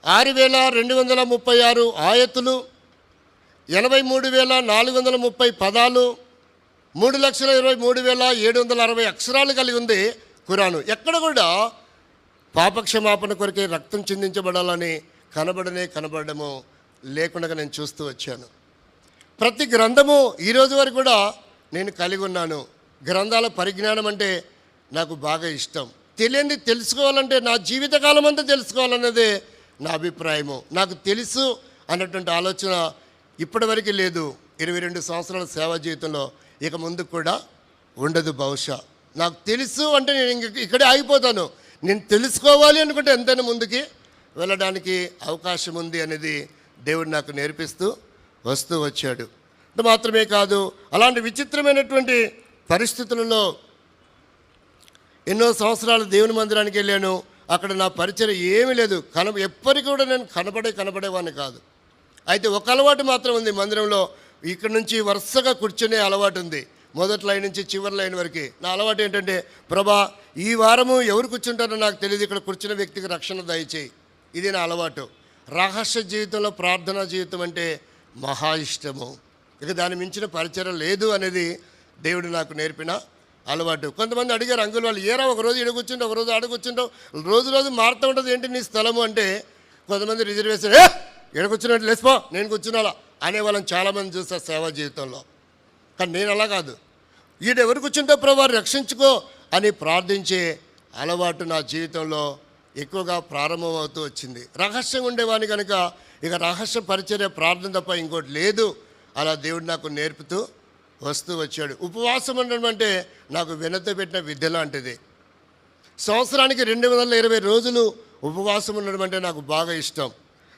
Speaker 2: 6236 ఆయతులు, 83,430 పదాలు, 3,23,760 అక్షరాలు కలిగి ఉంది ఖురాను. ఎక్కడ కూడా పాపక్షమాపణ కొరకే రక్తం చిందించబడాలని కనబడము లేకుండా నేను చూస్తూ వచ్చాను. ప్రతి గ్రంథము ఈరోజు వరకు కూడా నేను కలిగి ఉన్నాను. గ్రంథాల పరిజ్ఞానం అంటే నాకు బాగా ఇష్టం. తెలియంది తెలుసుకోవాలంటే నా జీవితకాలం అంతా తెలుసుకోవాలన్నదే నా అభిప్రాయము. నాకు తెలుసు అన్నటువంటి ఆలోచన ఇప్పటివరకు లేదు. 22 సంవత్సరాల సేవా జీవితంలో ఇక ముందు కూడా ఉండదు బహుశా. నాకు తెలుసు అంటే నేను ఇక్కడే ఆగిపోతాను. నేను తెలుసుకోవాలి అనుకుంటే ఎంతైనా ముందుకి వెళ్ళడానికి అవకాశం ఉంది అనేది దేవుడు నాకు నేర్పిస్తూ వస్తూ వచ్చాడు. ఇది మాత్రమే కాదు, అలాంటి విచిత్రమైనటువంటి పరిస్థితులలో ఎన్నో సంవత్సరాలు దేవుని మందిరానికి వెళ్ళాను. అక్కడ నా పరిచయం ఏమీ లేదు. ఎప్పటికీ కూడా నేను కనబడేవాడిని కాదు. అయితే ఒక అలవాటు మాత్రం ఉంది మందిరంలో. ఇక్కడ నుంచి వరుసగా కూర్చునే అలవాటు ఉంది, మొదటి లైన్ నుంచి చివరి లైన్ వరకు. నా అలవాటు ఏంటంటే, ప్రభా ఈ వారము ఎవరు కూర్చుంటారో నాకు తెలియదు, ఇక్కడ కూర్చున్న వ్యక్తికి రక్షణ దయచేయి. ఇది నా అలవాటు. రహస్య జీవితంలో ప్రార్థనా జీవితం అంటే మహా ఇష్టము. ఇక దాని మించిన పరిచయం లేదు అనేది దేవుడు నాకు నేర్పిన అలవాటు. కొంతమంది అడిగారు, అంకుల్ వాళ్ళు ఏరా ఒకరోజు ఇడ కూర్చుంటావు, ఒకరోజు ఆడ కూర్చుంటావు, రోజు మారుతూ ఉంటుంది, ఏంటి నీ స్థలము అంటే కొంతమంది రిజర్వేషన్ ఎడ కూర్చున్నట్టు లేచిపో నేను కూర్చున్నాలా అనే వాళ్ళని చాలామంది చూస్తారు సేవా జీవితంలో. కానీ నేను అలా కాదు. ఈడెవరు కూర్చుంటే ప్రభు రక్షించుకో అని ప్రార్థించే అలవాటు నా జీవితంలో ఎక్కువగా ప్రారంభమవుతూ వచ్చింది. రహస్యంగా ఉండేవాని కనుక ఇక రహస్య పరిచర్య ప్రార్థన తప్ప ఇంకోటి లేదు. అలా దేవుడు నాకు నేర్పుతూ వస్తూ వచ్చాడు. ఉపవాసం ఉండడం అంటే నాకు వెనతో పెట్టిన విద్య లాంటిది. సంవత్సరానికి 220 రోజులు ఉపవాసం ఉండడం అంటే నాకు బాగా ఇష్టం.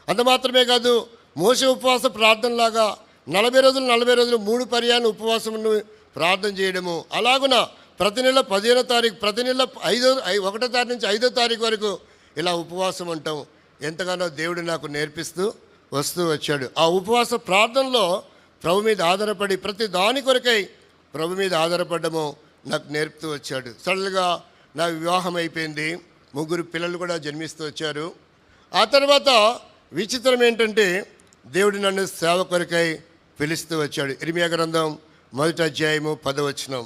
Speaker 2: అంత మాత్రమే కాదు, మోసే ఉపవాస ప్రార్థనలాగా 40 రోజులు 3 పర్యాలు ఉపవాసం ప్రార్థన చేయడము. అలాగున ప్రతి నెల 15వ తారీఖు, ప్రతి నెల 1వ తారీఖు నుంచి 5వ తారీఖు వరకు ఇలా ఉపవాసం ఉంటాం. ఎంతగానో దేవుడు నాకు నేర్పిస్తూ వస్తూ వచ్చాడు. ఆ ఉపవాస ప్రార్థనలో ప్రభు మీద ఆధారపడి ప్రతి దాని కొరకై ప్రభు మీద ఆధారపడము నాకు నేర్పుతూ వచ్చాడు. సడన్గా నా వివాహం అయిపోయింది, 3 పిల్లలు కూడా జన్మిస్తూ వచ్చారు. ఆ తర్వాత విచిత్రం ఏంటంటే దేవుడు నన్ను సేవ కొరకై పిలుస్తూ వచ్చాడు. ఇర్మియా గ్రంథం 1వ అధ్యాయము 10వ వచనం.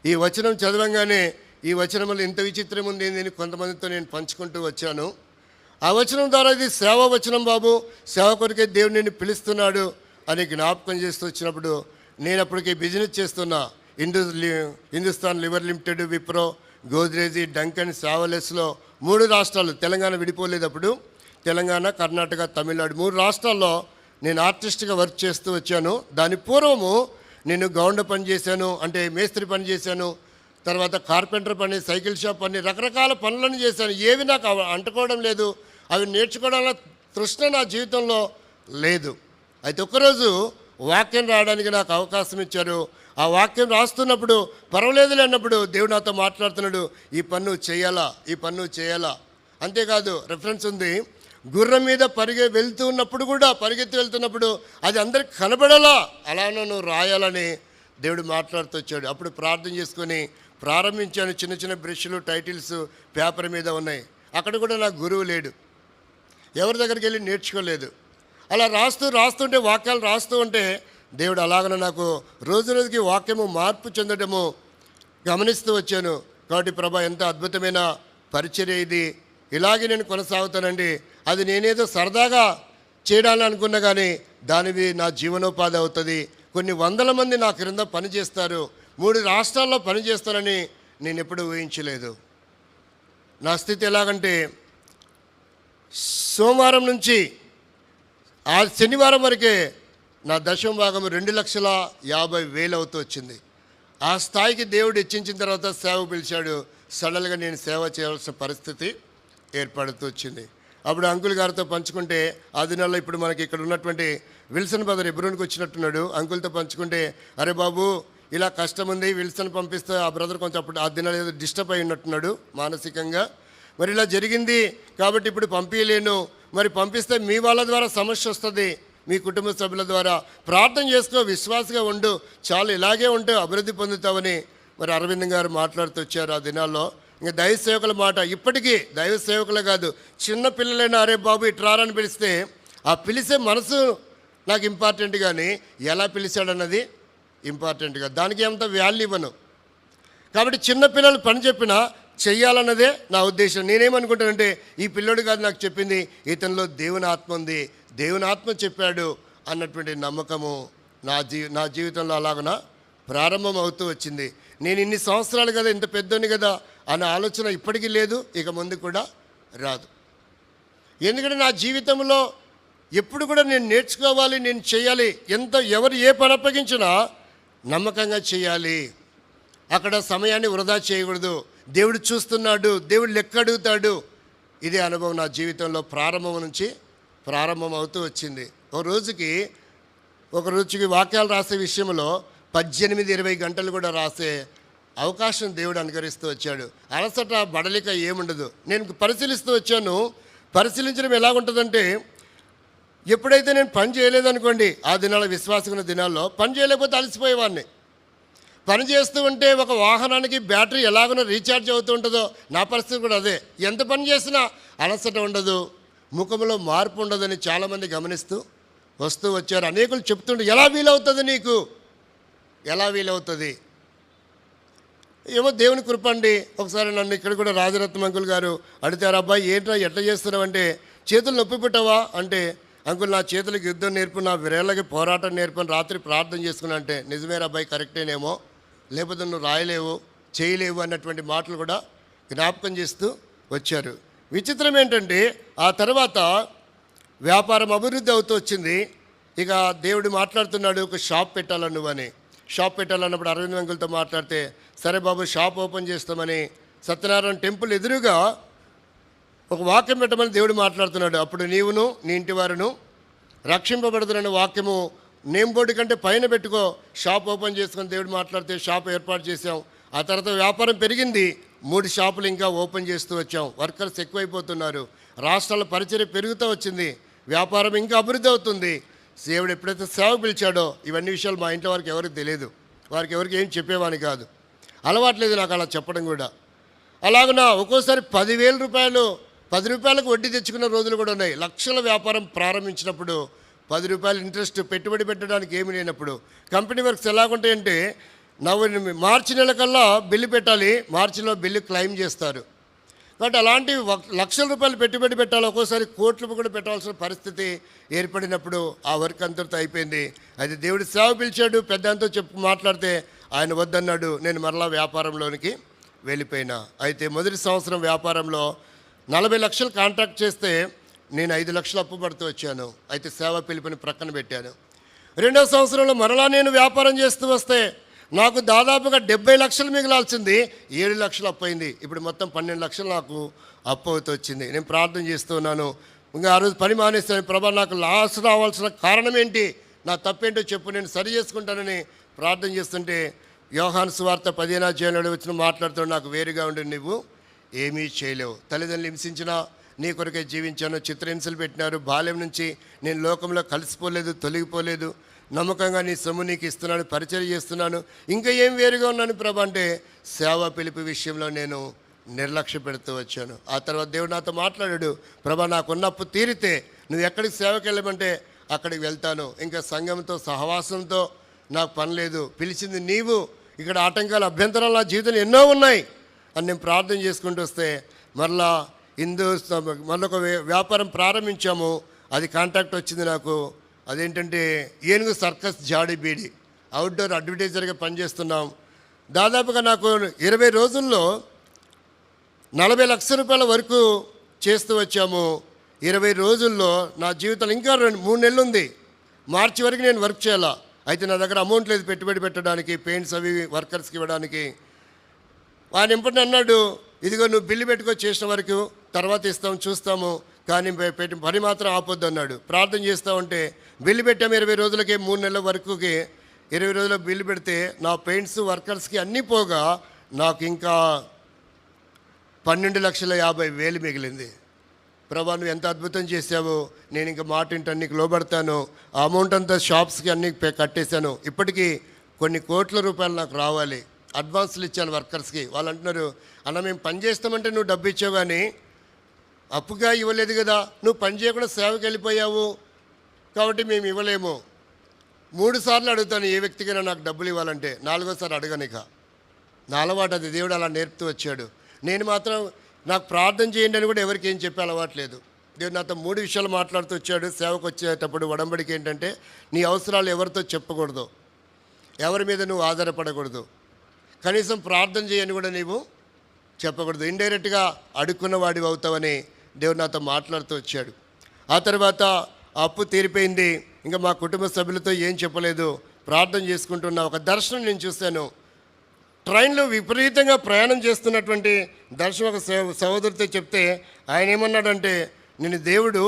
Speaker 2: ఈ వచనం చదవంగానే ఈ వచనంలో ఇంత విచిత్రం ఉంది అని కొంతమందితో నేను పంచుకుంటూ వచ్చాను. ఆ వచనం ద్వారా ఇది సేవా వచనం బాబు, సేవ కొరకే దేవుడు నిన్ను పిలుస్తున్నాడు అని జ్ఞాపకం చేస్తూ వచ్చినప్పుడు, నేను అప్పటికి బిజినెస్ చేస్తున్నా. Hindustan lever limited, Wipro, Godrej, Duncan, సావలెస్లో 3 రాష్ట్రాలు, తెలంగాణ విడిపోలేదప్పుడు, తెలంగాణ, కర్ణాటక, తమిళనాడు 3 రాష్ట్రాల్లో నేను ఆర్టిస్ట్గా వర్క్ చేస్తూ వచ్చాను. దాని పూర్వము నేను గౌండ పని చేశాను, అంటే మేస్త్రి పని చేశాను, తర్వాత కార్పెంటర్ పని, సైకిల్ షాప్ పని, రకరకాల పనులను చేశాను. ఏవి నాకు అంటుకోవడం లేదు. అవి నేర్చుకోవడంలో తృష్ణ నా జీవితంలో లేదు. అయితే ఒక్కరోజు వాక్యం రాయడానికి నాకు అవకాశం ఇచ్చారు. ఆ వాక్యం రాస్తున్నప్పుడు పర్వాలేదులే అన్నప్పుడు దేవుడు నాతో మాట్లాడుతున్నాడు, ఈ పన్ను చేయాలా, ఈ పన్ను చేయాలా. అంతేకాదు రెఫరెన్స్ ఉంది, గుర్రం మీద పరిగెత్తి వెళ్తున్నప్పుడు అది అందరికి కనబడాలా, అలానే నువ్వు రాయాలని దేవుడు మాట్లాడుతూ వచ్చాడు. అప్పుడు ప్రార్థన చేసుకొని ప్రారంభించాను. చిన్న చిన్న బ్రష్లు, టైటిల్స్ పేపర్ మీద ఉన్నాయి. అక్కడ కూడా నాకు గురువు లేడు, ఎవరి దగ్గరికి వెళ్ళి నేర్చుకోలేదు. అలా రాస్తుంటే వాక్యాలు రాస్తూ ఉంటే దేవుడు అలాగనే నాకు రోజు రోజుకి వాక్యము మార్పు చెందడము గమనిస్తూ వచ్చాను. కాబట్టి ప్రభా, ఎంత అద్భుతమైన పరిచర్య ఇది, ఇలాగే నేను కొనసాగుతానండి. అది నేనేదో సరదాగా చేయడాలని అనుకున్నా కానీ దానివి నా జీవనోపాధి అవుతుంది. కొన్ని వందల మంది నా క్రింద పనిచేస్తారు, 3 రాష్ట్రాల్లో పనిచేస్తానని నేను ఎప్పుడూ ఊహించలేదు. నా స్థితి ఎలాగంటే సోమవారం నుంచి ఆ శనివారం వరకే నా దశమ భాగం 2,50,000 అవుతూ వచ్చింది. ఆ స్థాయికి దేవుడు హెచ్చించిన తర్వాత సేవ పిలిచాడు. సడన్గా నేను సేవ చేయాల్సిన పరిస్థితి ఏర్పడుతూ వచ్చింది. అప్పుడు అంకుల్ గారితో పంచుకుంటే ఆ దినాల్లో ఇప్పుడు మనకి ఇక్కడ ఉన్నటువంటి విల్సన్ బ్రదర్ ఎబ్రోన్కి వచ్చినట్టున్నాడు. అంకుల్తో పంచుకుంటే, అరే బాబు ఇలా కష్టం ఉంది, విల్సన్ పంపిస్తే ఆ బ్రదర్ కొంచెం అప్పుడు ఆ దినాలు ఏదో డిస్టర్బ్ అయి ఉన్నట్టున్నాడు మానసికంగా, మరి ఇలా జరిగింది కాబట్టి ఇప్పుడు పంపించలేను, మరి పంపిస్తే మీ వాళ్ళ ద్వారా సమస్య వస్తుంది, మీ కుటుంబ సభ్యుల ద్వారా ప్రార్థన చేసుకో, విశ్వాసంగా ఉండు, చాలు ఇలాగే ఉంటే అభివృద్ధి పొందుతావని మరి అరవింద్ గారు మాట్లాడుతూ వచ్చారు ఆ దినాల్లో. ఇంకా దైవ సేవకుల మాట, ఇప్పటికీ దైవ సేవకులే కాదు, చిన్న పిల్లలైనా అరే బాబు ఇట్రారని పిలిస్తే ఆ పిలిచే మనసు నాకు ఇంపార్టెంట్, కానీ ఎలా పిలిచాడన్నది ఇంపార్టెంట్ కాదు, దానికి ఏమంత వాల్యూ ఇవ్వను. కాబట్టి చిన్నపిల్లలు పని చెప్పినా చెయ్యాలన్నదే నా ఉద్దేశం. నేనేమనుకుంటానంటే, ఈ పిల్లోడు కాదు నాకు చెప్పింది, ఇతనిలో దేవుని ఆత్మ ఉంది, దేవుని ఆత్మ చెప్పాడు అన్నటువంటి నమ్మకము నా జీవితంలో అలాగన ప్రారంభం అవుతూ వచ్చింది. నేను ఇన్ని సంవత్సరాలు కదా, ఇంత పెద్దోని కదా అనే ఆలోచన ఇప్పటికీ లేదు, ఇక ముందు కూడా రాదు. ఎందుకంటే నా జీవితంలో ఎప్పుడు కూడా నేను నేర్చుకోవాలి, నేను చేయాలి, ఎవరు ఏ పని అప్పగించినా నమ్మకంగా చేయాలి, అక్కడ సమయాన్ని వృధా చేయకూడదు, దేవుడు చూస్తున్నాడు, దేవుడు లెక్క అడుగుతాడు. ఇదే అనుభవం నా జీవితంలో ప్రారంభం అవుతూ వచ్చింది. ఒక రోజుకి వాక్యాలు రాసే విషయంలో 18-20 గంటలు కూడా రాసే అవకాశం దేవుడు అనుగ్రహిస్తూ వచ్చాడు. అలసట బడలిక ఏముండదు. నేను పరిశీలిస్తూ వచ్చాను. పరిశీలించడం ఎలాగుంటుందంటే, ఎప్పుడైతే నేను పని చేయలేదనుకోండి, ఆ దినాల విశ్వాసకున్న దినాల్లో పని చేయలేకపోతే అలసిపోయేవాడిని. పని చేస్తూ ఉంటే ఒక వాహనానికి బ్యాటరీ ఎలాగనో రీఛార్జ్ అవుతూ ఉంటుందో నా పరిస్థితి కూడా అదే. ఎంత పని చేసినా అలసట ఉండదు, ముఖంలో మార్పు ఉండదని చాలామంది గమనిస్తూ వస్తూ వచ్చారు. అనేకులు చెప్తుంటే, ఎలా వీలవుతుంది నీకు, ఎలా వీలవుతుంది? ఏమో దేవుని కృప అండి. ఒకసారి నన్ను ఇక్కడ కూడా రాజరత్నం అంకుల్ గారు అడిగారు, అబ్బాయి ఏంట్రా ఎట్లా చేస్తున్నావు అంటే, చేతులు నొప్పి పెట్టావా అంటే, అంకుల్ నా చేతులకు యుద్ధం నేర్పు, నా విరేళ్ళకి పోరాటం నేర్పని రాత్రి ప్రార్థన చేసుకున్నా అంటే, నిజమేరా అబ్బాయి కరెక్టేనేమో, లేకపోతే నువ్వు రాయలేవు చేయలేవు అన్నటువంటి మాటలు కూడా జ్ఞాపకం చేస్తూ వచ్చారు. విచిత్రం ఏంటంటే, ఆ తర్వాత వ్యాపారం అభివృద్ధి అవుతూ వచ్చింది. ఇక దేవుడు మాట్లాడుతున్నాడు, ఒక షాప్ పెట్టాలని నువ్వని. షాప్ పెట్టాలన్నప్పుడు అరవింద్ అంకుల్తో మాట్లాడితే, సరే బాబు షాప్ ఓపెన్ చేస్తామని సత్యనారాయణ టెంపుల్ ఎదురుగా ఒక వాక్యం పెట్టమని దేవుడు మాట్లాడుతున్నాడు. అప్పుడు నీవును నీ ఇంటి వారును రక్షింపబడుతున్న వాక్యము నేమ్ బోర్డు కంటే పైన పెట్టుకో, షాప్ ఓపెన్ చేసుకొని దేవుడు మాట్లాడితే షాప్ ఏర్పాటు చేసాం. ఆ తర్వాత వ్యాపారం పెరిగింది, 3 షాపులు ఇంకా ఓపెన్ చేస్తూ వచ్చాం. వర్కర్స్ ఎక్కువైపోతున్నారు, రాష్ట్రాల పరిచర్య పెరుగుతూ వచ్చింది, వ్యాపారం ఇంకా అభివృద్ధి అవుతుంది. దేవుడు ఎప్పుడైతే సేవ పిలిచాడో, ఇవన్నీ విషయాలు మా ఇంట్లో వారికి ఎవరికి తెలియదు, వారికి ఎవరికి ఏం చెప్పేవాని కాదు, అలవాట్లేదు నాకు అలా చెప్పడం కూడా. అలాగన ఒక్కోసారి 10,000 రూపాయలు 10 రూపాయలకు వడ్డీ తెచ్చుకున్న రోజులు కూడా ఉన్నాయి. లక్షల వ్యాపారం ప్రారంభించినప్పుడు 10 రూపాయలు ఇంట్రెస్ట్ పెట్టుబడి పెట్టడానికి ఏమి లేనప్పుడు. కంపెనీ వర్క్స్ ఎలాగుంటాయంటే, మార్చి నెల కల్లా బిల్లు పెట్టాలి, మార్చిలో బిల్లు క్లెయిమ్ చేస్తారు. కాబట్టి అలాంటి లక్షల రూపాయలు పెట్టుబడి పెట్టాలి, ఒక్కోసారి కోట్లు కూడా పెట్టాల్సిన పరిస్థితి ఏర్పడినప్పుడు ఆ వర్క్ అంతటితో అయిపోయింది. అయితే దేవుడు సేవ పిలిచాడు, పెద్దంతో మాట్లాడితే ఆయన వద్దన్నాడు. నేను మరలా వ్యాపారంలోనికి వెళ్ళిపోయినా. అయితే మొదటి సంవత్సరం వ్యాపారంలో 40 లక్షలు కాంట్రాక్ట్ చేస్తే నేను 5 లక్షలు అప్పు పడుతూ వచ్చాను. అయితే సేవ పిలుపుని ప్రక్కన పెట్టాను. 2వ సంవత్సరంలో మరలా నేను వ్యాపారం చేస్తూ వస్తే నాకు దాదాపుగా 70 లక్షలు మిగిలాల్సింది 7 లక్షలు అప్పు అయింది. ఇప్పుడు మొత్తం 12 లక్షలు నాకు అప్పు అవుతూ వచ్చింది. నేను ప్రార్థన చేస్తూ ఉన్నాను, ఇంకా ఆ రోజు పని మానేస్తాను. ప్రభా నాకు లాస్ రావాల్సిన కారణం ఏంటి, నా తప్పేంటో చెప్పు, నేను సరి చేసుకుంటానని ప్రార్థన చేస్తుంటే యోహాను సువార్త 15వ అధ్యాయంలో వచ్చిన మాట్లాడుతూ నాకు వేరుగా ఉండి నువ్వు ఏమీ చేయలేవు. తల్లిదండ్రులు హింసించినా నీ కొరకే జీవించాను, చిత్రహింసలు పెట్టినారు, బాల్యం నుంచి నేను లోకంలో కలిసిపోలేదు, తొలగిపోలేదు, నమ్మకంగా నీ సొమ్ము నీకు ఇస్తున్నాను, పరిచయం చేస్తున్నాను, ఇంకా ఏం వేరుగా ఉన్నాను ప్రభా అంటే సేవా పిలుపు విషయంలో నేను నిర్లక్ష్య పెడుతూ వచ్చాను. ఆ తర్వాత దేవుడు నాతో మాట్లాడాడు, ప్రభా నాకున్న అప్పు తీరితే నువ్వు ఎక్కడికి సేవకి వెళ్ళమంటే అక్కడికి వెళ్తాను, ఇంకా సంఘంతో సహవాసంతో నాకు పని లేదు, పిలిచింది నీవు, ఇక్కడ ఆటంకాలు అభ్యంతరాలు నా జీవితంలో ఎన్నో ఉన్నాయి అని నేను ప్రార్థన చేసుకుంటూ వస్తే మరలా మరొక వ్యాపారం ప్రారంభించాము. అది కాంటాక్ట్ వచ్చింది నాకు. అదేంటంటే ఏనుగు సర్కస్ జాడి బీడి అవుట్డోర్ అడ్వర్టైజర్గా పనిచేస్తున్నాం. దాదాపుగా నాకు 20 రోజుల్లో 40 లక్షల రూపాయల వరకు చేస్తూ వచ్చాము. 20 రోజుల్లో నా జీవితంలో ఇంకా 3 నెలలు ఉంది, మార్చి వరకు నేను వర్క్ చేయాలా. అయితే నా దగ్గర అమౌంట్ లేదు పెట్టుబడి పెట్టడానికి, పెయింట్స్ అవి వర్కర్స్కి ఇవ్వడానికి. ఆయన ఇంపటి అన్నాడు, ఇదిగో నువ్వు బిల్లు పెట్టుకో, చేసిన వరకు తర్వాత ఇస్తాము చూస్తాము, కానీ పని మాత్రం ఆపొద్దు అన్నాడు. ప్రార్థన చేస్తూ ఉంటే బిల్లు పెట్టాము 20 రోజులకి, 3 నెలల వరకుకి 20 రోజుల బిల్లు పెడితే నా పెయింట్స్ వర్కర్స్కి అన్నీ పోగా నాకు ఇంకా 12,50,000 మిగిలింది. ప్రభా నువ్వు ఎంత అద్భుతం చేసావు, నేను ఇంకా మాట ఇంటాను, నీకు లోబడతాను. ఆ అమౌంట్ అంతా షాప్స్కి అన్నీ కట్టేశాను. ఇప్పటికీ కొన్ని కోట్ల రూపాయలు నాకు రావాలి. అడ్వాన్స్లు ఇచ్చాను వర్కర్స్కి. వాళ్ళు అంటున్నారు, అన్న మేము పని చేస్తామంటే నువ్వు డబ్బు ఇచ్చావు కానీ అప్పుగా ఇవ్వలేదు కదా, నువ్వు పని చేయకుండా సేవకి వెళ్ళిపోయావు కాబట్టి మేము ఇవ్వలేము. 3 సార్లు అడుగుతాను ఏ వ్యక్తికైనా నాకు డబ్బులు ఇవ్వాలంటే, 4వసారి అడగనిక. నా అలవాటు అది, దేవుడు అలా నేర్పుతూ వచ్చాడు. నేను మాత్రం నాకు ప్రార్థన చేయండి అని కూడా ఎవరికి ఏం చెప్పే అలవాట్లేదు. దేవుడు నాతో 3 విషయాలు మాట్లాడుతూ వచ్చాడు. సేవకు వచ్చేటప్పుడు ఉడంబడిక ఏంటంటే నీ అవసరాలు ఎవరితో చెప్పకూడదు, ఎవరి మీద నువ్వు ఆధారపడకూడదు, కనీసం ప్రార్థన చేయని కూడా నీవు చెప్పకూడదు, ఇండైరెక్ట్గా అడుక్కున్న వాడివి అవుతావని దేవుడు నాతో మాట్లాడుతూ వచ్చాడు. ఆ తర్వాత అప్పు తీరిపోయింది. ఇంకా మా కుటుంబ సభ్యులతో ఏం చెప్పలేదు, ప్రార్థన చేసుకుంటున్న ఒక దర్శనం నేను చూశాను. ట్రైన్లో విపరీతంగా ప్రయాణం చేస్తున్నటువంటి దర్శనం ఒక సహోదరితో చెప్తే ఆయన ఏమన్నాడంటే, నేను దేవుడు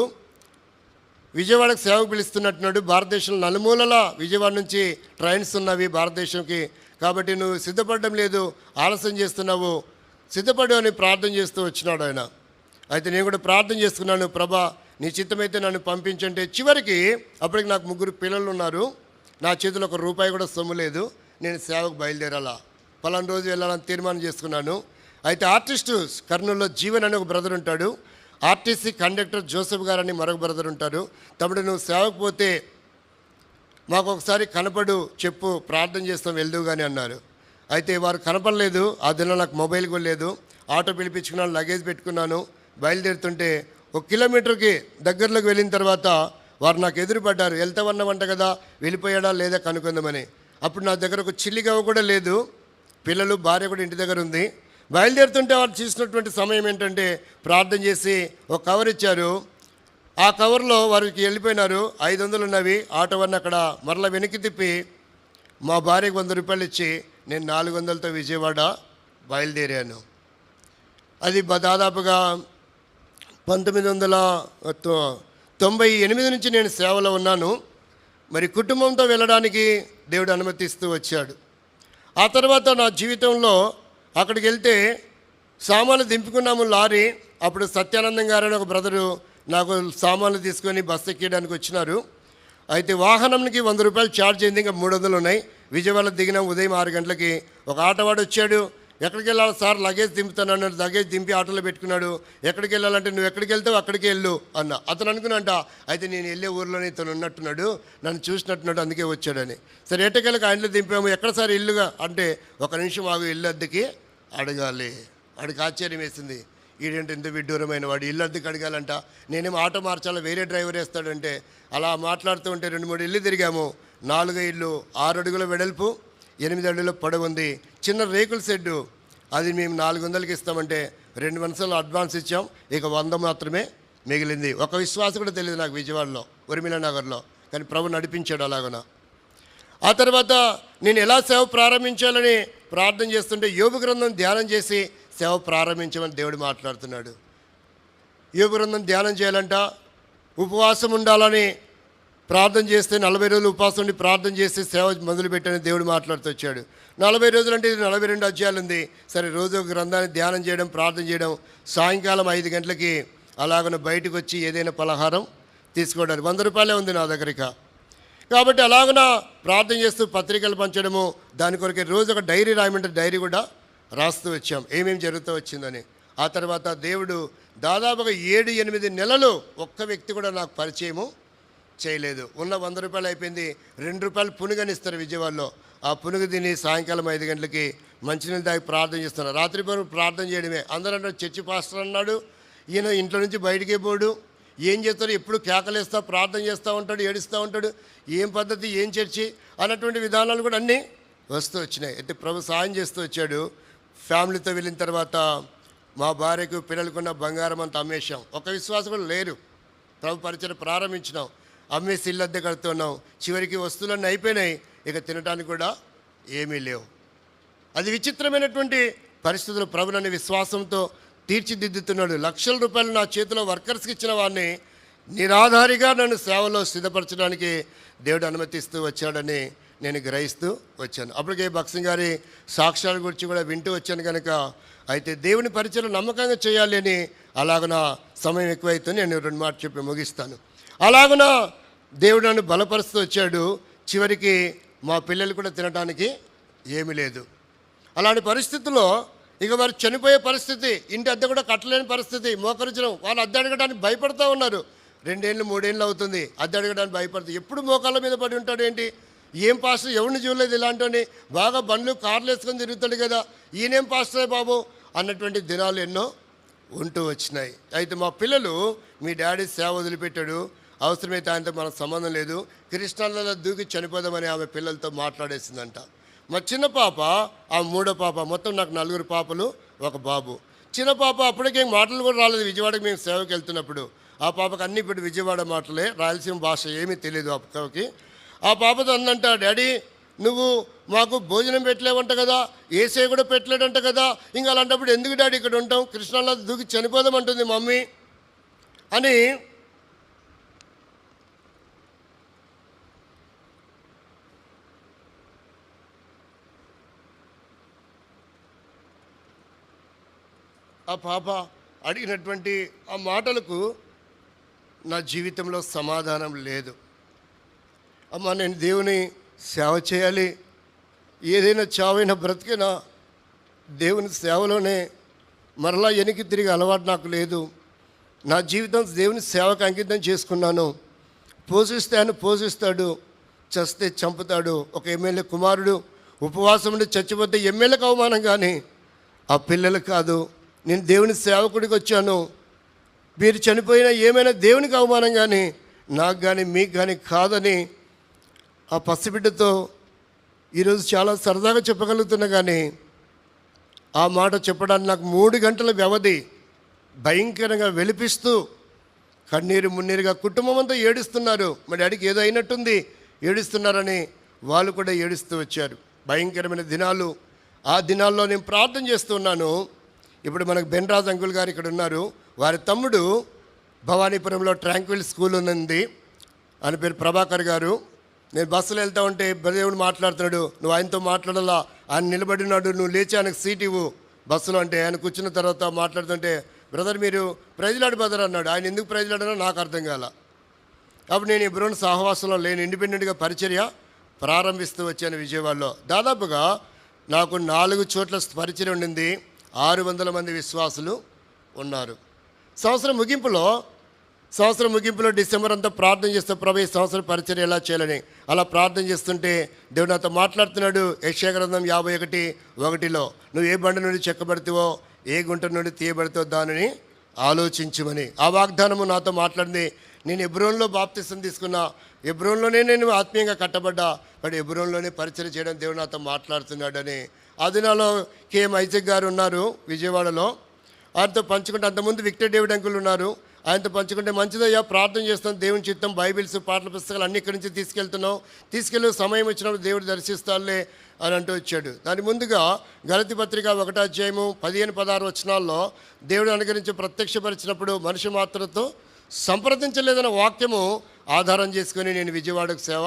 Speaker 2: విజయవాడకు సేవకు పిలుస్తున్నట్టున్నాడు, భారతదేశంలో నలుమూలల విజయవాడ నుంచి ట్రైన్స్ ఉన్నవి భారతదేశంకి, కాబట్టి నువ్వు సిద్ధపడడం లేదు, ఆలస్యం చేస్తున్నావు, సిద్ధపడు అని ప్రార్థన చేస్తూ వచ్చినాడు ఆయన. అయితే నేను కూడా ప్రార్థన చేసుకున్నాను, ప్రభా నీ చిత్తమైతే నన్ను పంపించంటే. చివరికి అప్పటికి నాకు 3 పిల్లలు ఉన్నారు, నా చేతిలో ₹1 కూడా సొమ్ము లేదు, నేను సేవకు బయలుదేరాలా, పలానా రోజు వెళ్ళాలని తీర్మానం చేసుకున్నాను. అయితే ఆర్టిస్టు కర్నూలులో జీవన్ అని ఒక బ్రదర్ ఉంటాడు, ఆర్టీసీ కండక్టర్ జోసెఫ్ గారు అని మరొక బ్రదర్ ఉంటారు. తమ్ముడు నువ్వు సేవకు పోతే మాకు ఒకసారి కనపడు, చెప్పు, ప్రార్థన చేస్తాం వెళ్దువు కానీ అన్నారు. అయితే వారు కనపడలేదు. ఆ దినం నాకు మొబైల్ కూడా లేదు. ఆటో పిలిపించుకున్నాను, లగేజ్ పెట్టుకున్నాను, బయలుదేరుతుంటే 1 కిలోమీటర్కి దగ్గరలోకి వెళ్ళిన తర్వాత వారు నాకు ఎదురుపడ్డారు. వెళ్తామన్నవంట కదా, వెళ్ళిపోయాడా లేదా కనుక్కుందామని. అప్పుడు నా దగ్గర ఒక చిల్లిగవ్వ కూడా లేదు, పిల్లలు భార్య కూడా ఇంటి దగ్గర ఉంది. బయలుదేరుతుంటే వారు చూసినటువంటి సమయం ఏంటంటే ప్రార్థన చేసి ఒక కవర్ ఇచ్చారు. ఆ కవర్లో వారికి వెళ్ళిపోయినారు 500 ఉన్నవి. ఆటో వన్ అక్కడ మరలా వెనక్కి తిప్పి మా భార్యకు ₹100 ఇచ్చి నేను 400తో విజయవాడ బయలుదేరాను. అది దాదాపుగా 1998 నుంచి నేను సేవలో ఉన్నాను. మరి కుటుంబంతో వెళ్ళడానికి దేవుడు అనుమతిస్తూ వచ్చాడు. ఆ తర్వాత నా జీవితంలో అక్కడికి వెళ్తే సామాన్లు దింపుకున్నాము లారీ. అప్పుడు సత్యానందం గారు అని ఒక బ్రదరు నాకు సామాన్లు తీసుకొని బస్సు ఎక్కడానికి వచ్చినారు. అయితే వాహనంకి ₹100 ఛార్జ్ అయింది, ఇంకా 300 ఉన్నాయి. విజయవాడ దిగిన ఉదయం 6 గంటలకి ఒక ఆటోవాడు వచ్చాడు. ఎక్కడికి వెళ్ళాలి సార్, లగేజ్ దింపుతాను, లగేజ్ దింపి ఆటోలో పెట్టుకున్నాడు. ఎక్కడికి వెళ్ళాలంటే నువ్వు ఎక్కడికి వెళ్తావు అక్కడికి వెళ్ళు అన్న. అతను అనుకున్నాంట అయితే నేను వెళ్ళే ఊర్లోనే ఇతను ఉన్నట్టున్నాడు, నన్ను చూసినట్టున్నాడు, అందుకే వచ్చాడని. సరే ఎట్టకెళ్ళకి ఆయనలో దింపాము. ఎక్కడ సార్ ఇల్లుగా అంటే 1 నిమిషం ఆగు, ఇల్లు అద్దెకి అడగాలి. వాడికి ఆశ్చర్యం వేసింది, ఈడేంటి ఇంత విడ్డూరమైన వాడు, ఇల్లు అద్దెకి అడగాలంట, నేనేమో ఆటో మార్చాలా, వేరే డ్రైవర్ వేస్తాడంటే. అలా మాట్లాడుతూ ఉంటే 2-3 ఇల్లు తిరిగాము. 4 ఇల్లు, 6 అడుగుల వెడల్పు, 8 అడుగుల పొడవు ఉంది, చిన్న రేకుల షెడ్డు. అది మేము 400కి ఇస్తామంటే 2 నిమిషాలు అడ్వాన్స్ ఇచ్చాం, ఇక 100 మాత్రమే మిగిలింది. ఒక విశ్వాసం కూడా తెలియదు నాకు విజయవాడలో, ఉర్మిళ నగర్లో, కానీ ప్రభు నడిపించాడు అలాగన. ఆ తర్వాత నేను ఎలా సేవ ప్రారంభించాలని ప్రార్థన చేస్తుంటే యోబు గ్రంథం ధ్యానం చేసి సేవ ప్రారంభించమని దేవుడు మాట్లాడుతున్నాడు. యోబు గ్రంథం ధ్యానం చేయాలంట. ఉపవాసం ఉండాలని ప్రార్థన చేస్తే 40 రోజులు ఉపవాసం ఉండి ప్రార్థన చేసి సేవ మొదలుపెట్టని దేవుడు మాట్లాడుతూ వచ్చాడు. 40 రోజులు అంటే ఇది 42 అధ్యాయాలు ఉంది. సరే, రోజు ఒక గ్రంథాన్ని ధ్యానం చేయడం, ప్రార్థన చేయడం, సాయంకాలం 5 గంటలకి అలాగన బయటకు వచ్చి ఏదైనా పలహారం తీసుకోవడానికి 100 రూపాయలే ఉంది నా దగ్గరిక. కాబట్టి అలాగన ప్రార్థన చేస్తూ పత్రికలు పంచడము, దాని కొరకే రోజు ఒక డైరీ రాయమంటే డైరీ కూడా రాస్తూ వచ్చాం ఏమేమి జరుగుతూ వచ్చిందని. ఆ తర్వాత దేవుడు దాదాపుగా 7-8 నెలలు ఒక్క వ్యక్తి కూడా నాకు పరిచయము చేయలేదు. ఉన్న 100 రూపాయలు అయిపోయింది. 2 రూపాయలు పునుగనిస్తారు విజయవాడలో. ఆ పునుగు తిని సాయంకాలం 5 గంటలకి మంచినీళ్ళు తాగి ప్రార్థన చేస్తున్నారు. రాత్రి ప్రార్థన చేయడమే. అందరూ అంటారు చర్చి పాస్టర్ అన్నాడు, ఈయన ఇంట్లో నుంచి బయటికే పోడు, ఏం చేస్తాడు, ఎప్పుడు కేకలేస్తా ప్రార్థన చేస్తూ ఉంటాడు, ఏడుస్తూ ఉంటాడు, ఏం పద్ధతి, ఏం చర్చి అన్నటువంటి విధానాలు కూడా అన్నీ వస్తూ వచ్చినాయి. అయితే ప్రభు సాయం చేస్తూ వచ్చాడు. ఫ్యామిలీతో వెళ్ళిన తర్వాత మా భార్యకు పిల్లలకున్న బంగారం అంతా అమ్మేశాం. ఒక విశ్వాసం కూడా లేరు. ప్రభు పరిచయం ప్రారంభించినాం, అమ్మేసి ఇల్లు అద్దె కడుతున్నాం. చివరికి వస్తువులన్నీ అయిపోయినాయి, ఇక తినడానికి కూడా ఏమీ లేవు. అది విచిత్రమైనటువంటి పరిస్థితులు. ప్రభు నన్ను విశ్వాసంతో తీర్చిదిద్దుతున్నాడు. లక్షల రూపాయలు నా చేతిలో వర్కర్స్కి ఇచ్చిన వాడిని నిరాధారిగా నన్ను సేవలో సిద్ధపరచడానికి దేవుడు అనుమతిస్తూ వచ్చాడని నేను గ్రహిస్తూ వచ్చాను. అప్పటికే భక్సింగ్ గారి సాక్ష్యాల గురించి కూడా వింటూ వచ్చాను కనుక, అయితే దేవుని పరిచయం నమ్మకంగా చేయాలి అని అలాగన సమయం ఎక్కువైతే నేను 2 మాటలు చెప్పి ముగిస్తాను. అలాగన దేవుడు నన్ను బలపరుస్తూ వచ్చాడు. చివరికి మా పిల్లలు కూడా తినడానికి ఏమీ లేదు. అలాంటి పరిస్థితుల్లో ఇక వారు చనిపోయే పరిస్థితి, ఇంటి అద్దె కూడా కట్టలేని పరిస్థితి. మోకరించడం, వాళ్ళు అద్దె అడగడానికి భయపడుతూ ఉన్నారు. 2 ఏళ్ళు 3 ఏళ్ళు అవుతుంది అద్దె అడగడానికి భయపడుతుంది. ఎప్పుడు మోకాళ్ళ మీద పడి ఉంటాడు ఏంటి, ఏం పాస్టర్, ఎవరిని చూడలేదు ఇలాంటి, బాగా బండ్లు కార్లు వేసుకొని తిరుగుతాడు కదా, ఈయనేం పాస్టరే బాబు అన్నటువంటి దినాలు ఎన్నో ఉంటూ వచ్చినాయి. అయితే మా పిల్లలు, మీ డాడీ సేవ వదిలిపెట్టాడు, అవసరమైతే ఆయనతో మనకు సంబంధం లేదు, కృష్ణాలలో దూకి చనిపోదామని ఆమె పిల్లలతో మాట్లాడేసిందంట. మా చిన్న పాప, ఆ 3వ పాప, మొత్తం నాకు 4 పాపలు 1 బాబు. చిన్న పాప అప్పటికే మాటలు కూడా రాలేదు. విజయవాడకి మేము సేవకి వెళ్తున్నప్పుడు ఆ పాపకు అన్ని ఇప్పుడు విజయవాడ మాటలే, రాయలసీమ భాష ఏమీ తెలియదు ఆ పాపకి. ఆ పాపతో అందంట, డాడీ నువ్వు మాకు భోజనం పెట్టలేవంట కదా, ఏసే కూడా పెట్టలేడంట కదా, ఇంకా అలాంటప్పుడు ఎందుకు డాడీ ఇక్కడ ఉంటాం, కృష్ణాలో దూకి చనిపోదామంటుంది మమ్మీ అని. ఆ పాప అడిగినటువంటి ఆ మాటలకు నా జీవితంలో సమాధానం లేదు. అమ్మ, నేను దేవుని సేవ చేయాలి, ఏదైనా చావైనా బ్రతికినా దేవుని సేవలోనే మరలా వెనక్కి తిరిగి అలవాటు నాకు లేదు. నా జీవితం దేవుని సేవకు అంకితం చేసుకున్నాను. పోషిస్తే ఆయన పోషిస్తాడు, చస్తే చంపుతాడు. ఒక ఎమ్మెల్యే కుమారుడు ఉపవాసం ఉండి చచ్చిపోతే ఎమ్మెల్యేకి అవమానం, కానీ ఆ పిల్లలు కాదు. నేను దేవుని సేవకుడికి వచ్చాను, మీరు చనిపోయినా ఏమైనా దేవునికి అవమానం, కానీ నాకు కానీ మీకు కానీ కాదని ఆ పసిబిడ్డతో ఈరోజు చాలా సరదాగా చెప్పగలుగుతున్నా. కానీ ఆ మాట చెప్పడానికి నాకు 3 గంటల వ్యవధి భయంకరంగా వెలిపిస్తూ కన్నీరు మున్నీరుగా కుటుంబం అంతా ఏడుస్తున్నారు. మా డాడీకి ఏదో అయినట్టుంది, ఏడుస్తున్నారని వాళ్ళు కూడా ఏడుస్తూ వచ్చారు. భయంకరమైన దినాలు. ఆ దినాల్లో నేను ప్రార్థన చేస్తున్నాను. ఇప్పుడు మనకు బెన్రాజ్ అంకుల్ గారు ఇక్కడ ఉన్నారు. వారి తమ్ముడు భవానీపురంలో ట్రాంక్విల్ స్కూల్ ఉంది, ఆయన పేరు ప్రభాకర్ గారు. నేను బస్సులో వెళ్తా ఉంటే దేవుడు మాట్లాడుతున్నాడు, నువ్వు ఆయనతో మాట్లాడాలా, ఆయన నిలబడినాడు, నువ్వు లేచి ఆయనకు సీట్ ఇవ్వు బస్సులో అంటే. ఆయన కూర్చున్న తర్వాత మాట్లాడుతుంటే, బ్రదర్ మీరు ప్రైజ్లాడు బ్రదర్ అన్నాడు. ఆయన ఎందుకు ప్రైజ్లాడానో నాకు అర్థం కాల. అప్పుడు నేను ఎబ్రోన్ సహవాసంలో లేని ఇండిపెండెంట్గా పరిచర్య ప్రారంభిస్తూ వచ్చాను విజయవాడలో. దాదాపుగా నాకు 4 చోట్ల పరిచర్య ఉండింది. 600 మంది విశ్వాసులు ఉన్నారు. సంవత్సరం ముగింపులో డిసెంబర్ అంతా ప్రార్థన చేస్తే ప్రభు ఈ సంవత్సరం పరిచర్య ఎలా చేయాలని అలా ప్రార్థన చేస్తుంటే దేవుడు నాతో మాట్లాడుతున్నాడు. యెషయా గ్రంథం 51:1 నువ్వు ఏ బండ నుండి చెక్కబడితేవో, ఏ గుంట నుండి తీయబడితే దానిని ఆలోచించమని ఆ వాగ్దానము నాతో మాట్లాడింది. నేను ఎబ్రోన్లో బాప్తిసం తీసుకున్నా, ఎబ్రోన్లోనే నేను ఆత్మీయంగా కట్టబడ్డా, బట్ ఎబ్రోన్లోనే పరిచయం చేయడం దేవుడు నాతో మాట్లాడుతున్నాడని. ఆ దినాల్లో కేఎం ఐజక్ గారు ఉన్నారు విజయవాడలో. ఆయనతో పంచుకుంటే, అంతకుముందు విక్టర్ డేవిడ్ అంకుల్ ఉన్నారు, ఆయనతో పంచుకుంటే మంచిదయ్యా ప్రార్థన చేస్తాం, దేవుని చిత్తం, బైబిల్స్, పాటల పుస్తకాలు అన్ని ఇక్కడి నుంచి తీసుకెళ్ళి సమయం వచ్చినప్పుడు దేవుడు దర్శిస్తానులే అని అంటూ వచ్చాడు. దాని ముందుగా గలతీ పత్రిక 1 అధ్యాయము 15-16 వచనాల్లో దేవుడు అనుగ్రహించి ప్రత్యక్షపరిచినప్పుడు మనిషి మాత్రతో సంప్రదించలేదన్న వాక్యము ఆధారం చేసుకొని నేను విజయవాడకు సేవ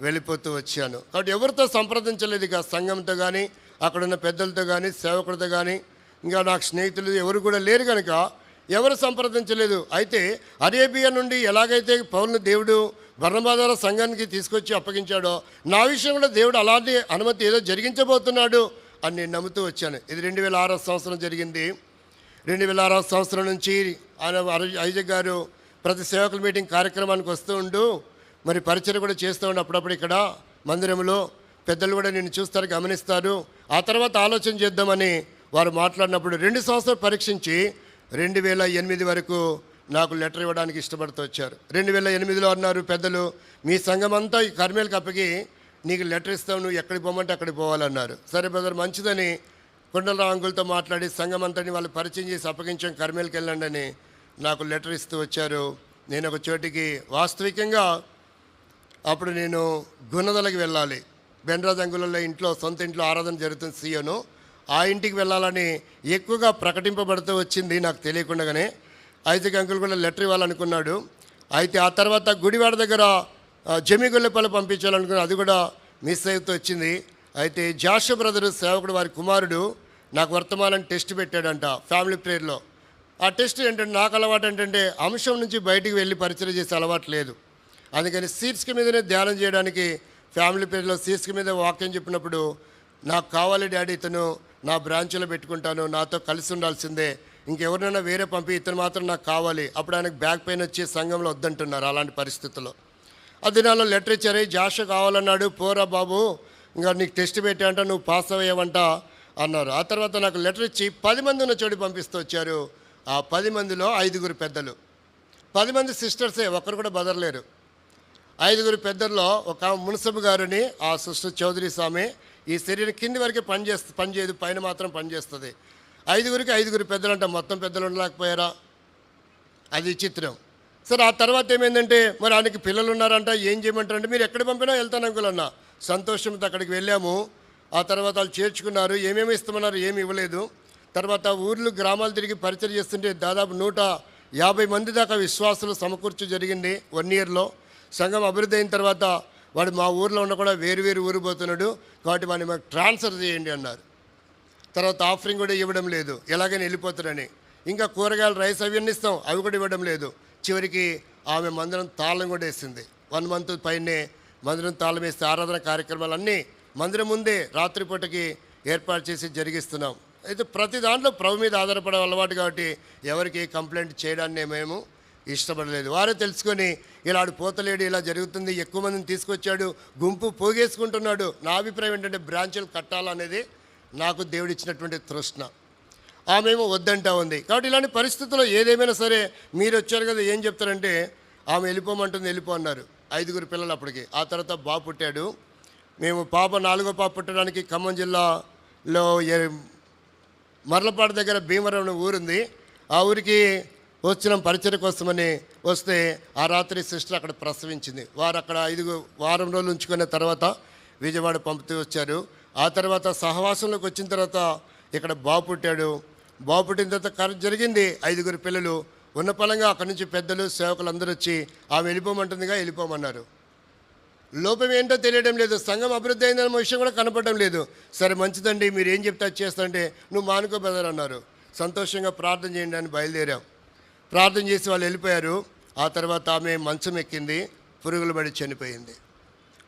Speaker 2: వెళ్ళిపోతూ వచ్చాను. కాబట్టి ఎవరితో సంప్రదించలేదు, ఇక సంఘంతో కానీ అక్కడున్న పెద్దలతో కానీ సేవకుడితో కానీ ఇంకా నాకు స్నేహితులు ఎవరు కూడా లేరు కనుక ఎవరు సంప్రదించలేదు. అయితే అరేబియా నుండి ఎలాగైతే పౌలుని దేవుడు బర్నబాదార సంఘానికి తీసుకొచ్చి అప్పగించాడో నా విషయం కూడా దేవుడు అలాంటి అనుమతి ఏదో జరిగించబోతున్నాడు అని నేను నమ్ముతూ వచ్చాను. ఇది 2006 సంవత్సరం జరిగింది. 2006 సంవత్సరం నుంచి ఆయన ఐజక్ గారు ప్రతి సేవకుల మీటింగ్ కార్యక్రమానికి వస్తూ ఉంటూ మరి పరిచయం కూడా చేస్తూ ఉండి అప్పుడప్పుడు ఇక్కడ మందిరంలో పెద్దలు కూడా నిన్ను చూస్తారు, గమనిస్తారు. ఆ తర్వాత ఆలోచన చేద్దామని వారు మాట్లాడినప్పుడు 2 సంవత్సరాలు పరీక్షించి 2008 వరకు నాకు లెటర్ ఇవ్వడానికి ఇష్టపడుతూ వచ్చారు. 2008లో అన్నారు పెద్దలు, మీ సంఘం అంతా ఈ కర్మేలకు అప్పగి నీకు లెటర్ ఇస్తావు, నువ్వు ఎక్కడికి పోమంటే అక్కడికి పోవాలన్నారు. సరే బ్రదర్ మంచిదని కొండలరావు అంకులతో మాట్లాడి సంఘం అంతని వాళ్ళు పరిచయం చేసి అప్పగించాం, కర్మేలకు వెళ్ళండి అని నాకు లెటర్ ఇస్తూ వచ్చారు. నేను ఒక చోటికి వాస్తవికంగా అప్పుడు నేను గుణదలకి వెళ్ళాలి. బెన్రాజ్ అంగులలో ఇంట్లో సొంత ఇంట్లో ఆరాధన జరుగుతుంది సీఎను, ఆ ఇంటికి వెళ్ళాలని ఎక్కువగా ప్రకటింపబడుతూ వచ్చింది నాకు తెలియకుండానే. ఐజక్ అంకుల్ కూడా లెటర్ ఇవ్వాలనుకున్నాడు. అయితే ఆ తర్వాత గుడివాడ దగ్గర జమిగొల్లపల్లి పంపించాలనుకున్నాడు, అది కూడా మిస్ అవుతూ వచ్చింది. అయితే జాషు బ్రదరు సేవకుడు వారి కుమారుడు నాకు వర్తమానం టెస్ట్ పెట్టాడంట ఫ్యామిలీ ప్రేయర్లో. ఆ టెస్ట్ ఏంటంటే నాకు అలవాటు ఏంటంటే అంశం నుంచి బయటికి వెళ్ళి పరిచయం చేసే అలవాటు లేదు. అందుకని సీట్స్కి మీదనే ధ్యానం చేయడానికి ఫ్యామిలీ ప్రేయర్లో సీట్స్కి మీద వాక్యం చెప్పినప్పుడు నాకు కావాలి డాడీ, ఇతను నా బ్రాంచ్లో పెట్టుకుంటాను, నాతో కలిసి ఉండాల్సిందే, ఇంకెవరినైనా వేరే పంపి ఇతను మాత్రం నాకు కావాలి. అప్పుడు ఆయనకు బ్యాక్ పెయిన్ వచ్చి సంఘంలో వద్దంటున్నారు. అలాంటి పరిస్థితుల్లో ఆ దినాల్లో లెటర్ ఇచ్చారు, జాషు కావాలన్నాడు, పోరా బాబు ఇంకా నీకు టెస్ట్ పెట్టాంట, నువ్వు పాస్ అయ్యావంట అన్నారు. ఆ తర్వాత నాకు లెటర్ ఇచ్చి 10 మంది ఉన్న చోటు పంపిస్తూ వచ్చారు. ఆ 10 మందిలో 5 పెద్దలు, 10 మంది సిస్టర్సే, ఒక్కరు కూడా బదరలేరు. 5 పెద్దల్లో ఒక మున్సబ్ గారిని ఆ సిస్టర్ చౌదరి స్వామి, ఈ శరీరం కింది వరకే పనిచేయదు, పైన మాత్రం పనిచేస్తుంది. 5 పెద్దలు అంట, మొత్తం పెద్దలు ఉండలేకపోయారా, అది చిత్రం. సరే ఆ తర్వాత ఏమైందంటే మరి ఆయనకి పిల్లలు ఉన్నారంట, ఏం చేయమంటారంటే మీరు ఎక్కడ పంపినా వెళ్తాను అంకులన్నా. సంతోషంతో అక్కడికి వెళ్ళాము. ఆ తర్వాత వాళ్ళు చేర్చుకున్నారు, ఏమేమి ఇస్తామన్నారు, ఏమి ఇవ్వలేదు. తర్వాత ఊర్లు గ్రామాలు తిరిగి పరిచయం చేస్తుంటే దాదాపు 150 మంది దాకా విశ్వాసులు సమకూర్చు జరిగింది 1 ఇయర్లో. సంఘం అభివృద్ధి అయిన తర్వాత వాడు మా ఊర్లో ఉన్న కూడా వేరు ఊరు పోతున్నాడు, కాబట్టి వాడిని మాకు ట్రాన్స్ఫర్ చేయండి అన్నారు. తర్వాత ఆఫరింగ్ కూడా ఇవ్వడం లేదు, ఎలాగైనా వెళ్ళిపోతారని. ఇంకా కూరగాయలు రైస్ అవన్నీ ఇస్తాం, అవి కూడా ఇవ్వడం లేదు. చివరికి ఆమె మందిరం తాళం కూడా వేసింది. 1 మంత్ పైనే మందిరం తాళం వేస్తే ఆరాధన కార్యక్రమాలన్నీ మందిరం ముందే రాత్రిపూటకి ఏర్పాటు చేసి జరిగిస్తున్నాం. అయితే ప్రతి దాంట్లో ప్రభు మీద ఆధారపడే అలవాటు కాబట్టి ఎవరికి కంప్లైంట్ చేయడాన్ని మేము ఇష్టపడలేదు. వారే తెలుసుకొని ఇలాడు పోతలేడు, ఇలా జరుగుతుంది, ఎక్కువ మందిని తీసుకొచ్చాడు, గుంపు పోగేసుకుంటున్నాడు. నా అభిప్రాయం ఏంటంటే బ్రాంచులు కట్టాలనేది నాకు దేవుడు ఇచ్చినటువంటి తృష్ణ. ఆమెమో వద్దంటా ఉంది. కాబట్టి ఇలాంటి పరిస్థితుల్లో ఏదేమైనా సరే మీరు వచ్చారు కదా, ఏం చెప్తారంటే ఆమె వెళ్ళిపోమంటుంది, వెళ్ళిపో అన్నారు. 5 పిల్లలు అప్పటికి. ఆ తర్వాత బాబు పుట్టాడు. మేము పాప 4వ పాప పుట్టడానికి ఖమ్మం జిల్లాలో మర్లపాడు దగ్గర భీమవరం ఊరుంది. ఆ ఊరికి వచ్చిన పరిచయ కోసమని వస్తే ఆ రాత్రి సిస్టర్ అక్కడ ప్రసవించింది. వారు అక్కడ 5 వారం రోజులు ఉంచుకున్న తర్వాత విజయవాడ పంపుతూ వచ్చారు. ఆ తర్వాత సహవాసంలోకి వచ్చిన తర్వాత ఇక్కడ బాబు పుట్టాడు. బాబు పుట్టిన తర్వాత జరిగింది. 5 పిల్లలు ఉన్న పలంగా అక్కడి నుంచి పెద్దలు సేవకులు అందరూ వచ్చి ఆమె వెళ్ళిపోమంటుందిగా వెళ్ళిపోమన్నారు. లోపం ఏంటో తెలియడం లేదు, సంఘం అభివృద్ధి అయిందన్న విషయం కూడా కనపడడం లేదు. సరే మంచిదండి, మీరు ఏం చెప్తే అది చేస్తుంటే నువ్వు మానుకో బ్రదర్ అన్నారు. సంతోషంగా ప్రార్థన చేయండి అని బయలుదేరాం. ప్రార్థన చేసి వాళ్ళు వెళ్ళిపోయారు. ఆ తర్వాత ఆమె మంచం ఎక్కింది, పురుగులు పడి చనిపోయింది.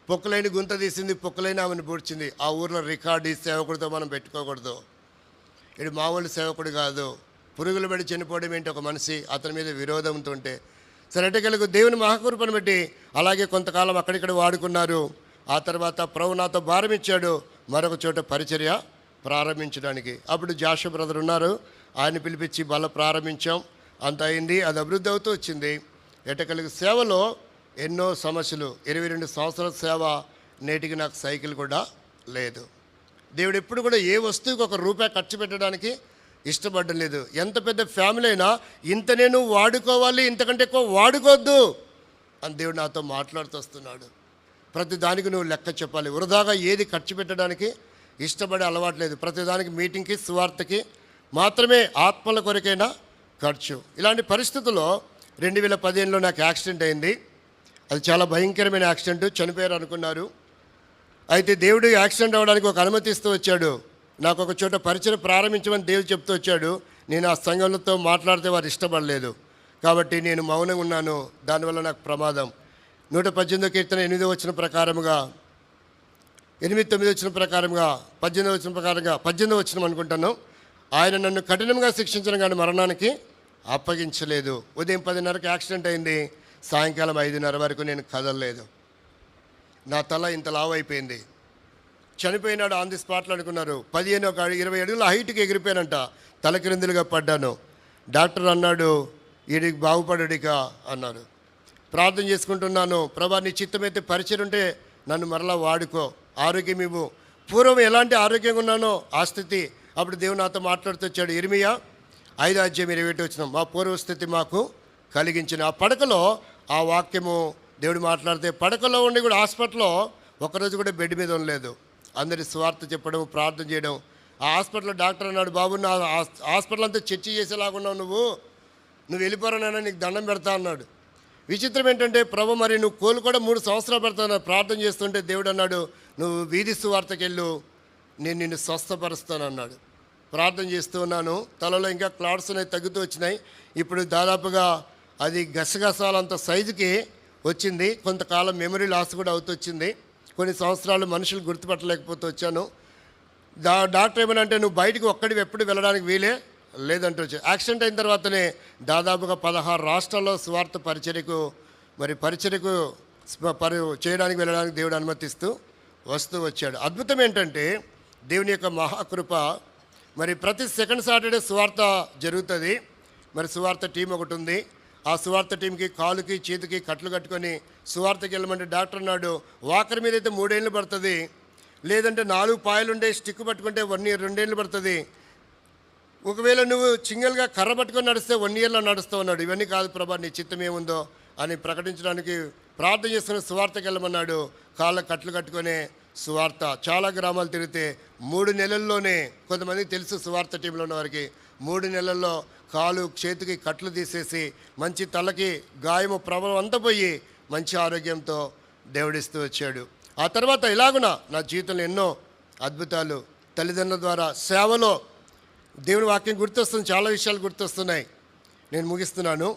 Speaker 2: పొక్కులైన గుంత తీసింది, పొక్కులైన ఆమెను పూడ్చింది. ఆ ఊర్లో రికార్డు ఈ సేవకుడితో మనం పెట్టుకోకూడదు, ఇది మామూలు సేవకుడు కాదు. పురుగులు పడి చనిపోవడం ఏంటి, ఒక మనిషి అతని మీద విరోధంతో ఉంటే. సరే ఎటకెళ్ళకు దేవుని మహాకృపను బట్టి అలాగే కొంతకాలం అక్కడిక్కడ వాడుకున్నారు. ఆ తర్వాత ప్రభు నాతో భారం ఇచ్చాడు మరొక చోట పరిచర్య ప్రారంభించడానికి. అప్పుడు జాషు బ్రదర్ ఉన్నారు, ఆయన పిలిపించి బల ప్రారంభించాం. అంత అయింది, అది అభివృద్ధి అవుతూ వచ్చింది. ఎటకెళ్ళకు సేవలో ఎన్నో సమస్యలు. 22 సంవత్సరాల సేవ, నేటికి నాకు సైకిల్ కూడా లేదు. దేవుడు ఎప్పుడు కూడా ఏ వస్తువుకి ₹1 ఖర్చు పెట్టడానికి ఇష్టపడడం లేదు. ఎంత పెద్ద ఫ్యామిలీ అయినా ఇంత నేను వాడుకోవాలి, ఇంతకంటే ఎక్కువ వాడుకోవద్దు అని దేవుడు నాతో మాట్లాడుతూ వస్తున్నాడు. ప్రతి దానికి నువ్వు లెక్క చెప్పాలి. వృధాగా ఏది ఖర్చు పెట్టడానికి ఇష్టపడే అలవాట్లేదు. ప్రతిదానికి మీటింగ్కి సువార్తకి మాత్రమే ఆత్మల కొరకైనా ఖర్చు. ఇలాంటి పరిస్థితుల్లో 2015లో నాకు యాక్సిడెంట్ అయింది. అది చాలా భయంకరమైన యాక్సిడెంట్, చనిపోయారు అనుకున్నారు. అయితే దేవుడు యాక్సిడెంట్ అవ్వడానికి ఒక అనుమతి ఇస్తూ వచ్చాడు. నాకు ఒక చోట పరిచయం ప్రారంభించమని దేవుడు చెప్తూ వచ్చాడు. నేను ఆ సంఘంతో మాట్లాడితే వారు ఇష్టపడలేదు, కాబట్టి నేను మౌనంగా ఉన్నాను. దానివల్ల నాకు ప్రమాదం. 118 కీర్తన 8వ వచనం ప్రకారముగా 8-9 వచనం ప్రకారంగా 18వ వచనం ప్రకారంగా 18వ వచనం అనుకుంటాను, ఆయన నన్ను కఠినంగా శిక్షించడం కానీ మరణానికి అప్పగించలేదు. ఉదయం 10:30కి యాక్సిడెంట్ అయింది, సాయంకాలం 5:30 వరకు నేను కదలలేదు. నా తల ఇంత లావు అయిపోయింది. చనిపోయినాడు ఆన్ ది స్పాట్లో అనుకున్నారు. 20 అడుగుల హైట్కి ఎగిరిపోయానంట, తల క్రిందులుగా పడ్డాను. డాక్టర్ అన్నాడు, ఈడికి బాగుపడుడిక అన్నారు. ప్రార్థన చేసుకుంటున్నాను, ప్రభా నీ చిత్తమైతే పరిచయం ఉంటే నన్ను మరలా వాడుకో, ఆరోగ్యం ఇవ్వు. పూర్వం ఎలాంటి ఆరోగ్యంగా ఉన్నానో ఆ స్థితి. అప్పుడు దేవుడు నాతో మాట్లాడుతూ వచ్చాడు. ఇర్మియా 5:21 వచ్చినాం, మా పూర్వస్థితి మాకు కలిగించిన. ఆ పడకలో ఆ వాక్యము దేవుడు మాట్లాడితే, పడకలో ఉండి కూడా హాస్పిటల్లో ఒకరోజు కూడా బెడ్ మీద ఉండలేదు. అందరి స్వార్థ చెప్పడం, ప్రార్థన చేయడం. ఆ హాస్పిటల్లో డాక్టర్ అన్నాడు, బాబు నా హాస్పిటల్ అంతా చర్చ చేసేలాగున్నావు, నువ్వు వెళ్ళిపోరానైనా నీకు దండం పెడతా అన్నాడు. విచిత్రం ఏంటంటే, ప్రభు మరి నువ్వు కోలుకోవడం 3 సంవత్సరాలు పెడతాను ప్రార్థన చేస్తుంటే దేవుడు అన్నాడు, నువ్వు వీధి సువార్తకి వెళ్ళు, నేను నిన్ను స్వస్థపరుస్తాను అన్నాడు. ప్రార్థన చేస్తూ ఉన్నాను, తలలో ఇంకా క్లాట్స్ అనేవి తగ్గుతూ వచ్చినాయి. ఇప్పుడు దాదాపుగా అది గసగసాలంత సైజుకి వచ్చింది. కొంతకాలం మెమరీ లాస్ కూడా అవుతూ వచ్చింది. కొన్ని సంవత్సరాలు మనుషులు గుర్తుపట్టలేకపోతూ వచ్చాను. డాక్టర్ ఏమనంటే, నువ్వు బయటకు ఒక్కడివి ఎప్పుడు వెళ్ళడానికి వీలే లేదంటూ వచ్చాను. యాక్సిడెంట్ అయిన తర్వాతనే దాదాపుగా 16 రాష్ట్రాల్లో స్వార్థ పరిచర్యకు చేయడానికి వెళ్ళడానికి దేవుడు అనుమతిస్తూ వస్తూ వచ్చాడు. అద్భుతం ఏంటంటే, దేవుని యొక్క మహాకృప. మరి ప్రతి సెకండ్ సాటర్డే సువార్త జరుగుతుంది. మరి సువార్త టీం ఒకటి ఉంది. ఆ సువార్త టీంకి కాలుకి చేతికి కట్లు కట్టుకొని సువార్తకి వెళ్ళమంటే డాక్టర్ అన్నాడు, వాకర్ మీద అయితే 3 ఏళ్ళు పడుతుంది, లేదంటే 4 పాయలుండే స్టిక్ పట్టుకుంటే 1 ఇయర్ 2 ఏళ్ళు పడుతుంది, ఒకవేళ నువ్వు సింగిల్గా కర్ర పట్టుకొని నడిస్తే 1 ఇయర్లో నడుస్తావు అన్నాడు. ఇవన్నీ కాదు ప్రభా, నీ చిత్తం ఏముందో అని ప్రకటించడానికి ప్రార్థన చేస్తున్న సువార్తకి వెళ్ళమన్నాడు. కాళ్ళ కట్లు కట్టుకునే సువార్త చాలా గ్రామాలు తిరిగితే 3 నెలల్లోనే, కొంతమందికి తెలుసు సువార్త టీంలో ఉన్న వారికి, 3 నెలల్లో కాలు చేతికి కట్లు తీసేసి మంచి తలకి గాయము ప్రభావం అంతా పోయి మంచి ఆరోగ్యంతో దేవుడిస్తూ వచ్చాడు. ఆ తర్వాత ఇలాగున నా జీవితంలో ఎన్నో అద్భుతాలు, తల్లిదండ్రుల ద్వారా సేవలో దేవుని వాక్యం గుర్తొస్తుంది, చాలా విషయాలు గుర్తొస్తున్నాయి. నేను ముగిస్తున్నాను.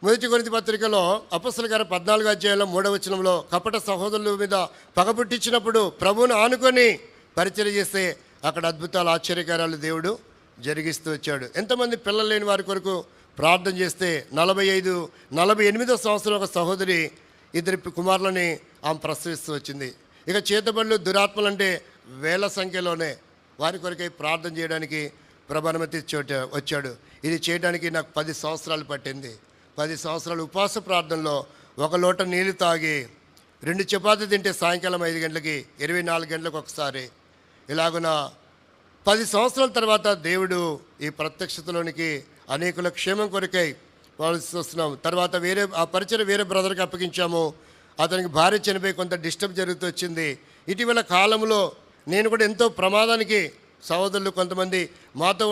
Speaker 2: 1 కొరింథీ పత్రికలో అపొస్తలుల కార్యం 14వ అధ్యాయంలో 3వ వచనంలో, కపట సహోదరుల మీద పగపుట్టించినప్పుడు ప్రభువును ఆనుకొని పరిచర్య చేస్తే అక్కడ అద్భుతాలు, ఆశ్చర్యకార్యాలు దేవుడు జరిగిస్తూ వచ్చాడు. ఎంతమంది పిల్లలు లేని వారి కొరకు ప్రార్థన చేస్తే 48వ సంవత్సరం ఒక సహోదరి 2 కుమారులని ఆమె ప్రసవిస్తూ వచ్చింది. ఇక చేతబడులు, దురాత్మలు అంటే వేల సంఖ్యలోనే. వారి కొరకై ప్రార్థన చేయడానికి ప్రభు అనుమతి వచ్చాడు. ఇది చేయడానికి నాకు 10 సంవత్సరాలు పట్టింది. 10 సంవత్సరాలు ఉపవాస ప్రార్థనలో 1 లోట నీళ్లు తాగి 2 చపాతీ తింటే సాయంకాలం 5 గంటలకి, 24 గంటలకు ఒకసారి. ఇలాగున 10 సంవత్సరాల తర్వాత దేవుడు ఈ ప్రత్యక్షతలోనికి అనేకుల క్షేమం కొరకై వస్తున్నాం. తర్వాత ఆ పరిచయం వేరే బ్రదర్కి అప్పగించాము. అతనికి భార్య చనిపోయి కొంత డిస్టర్బ్ జరుగుతూ వచ్చింది. ఇటీవల కాలంలో నేను కూడా ఎంతో ప్రమాదానికి, సహోదరులు కొంతమంది మాతో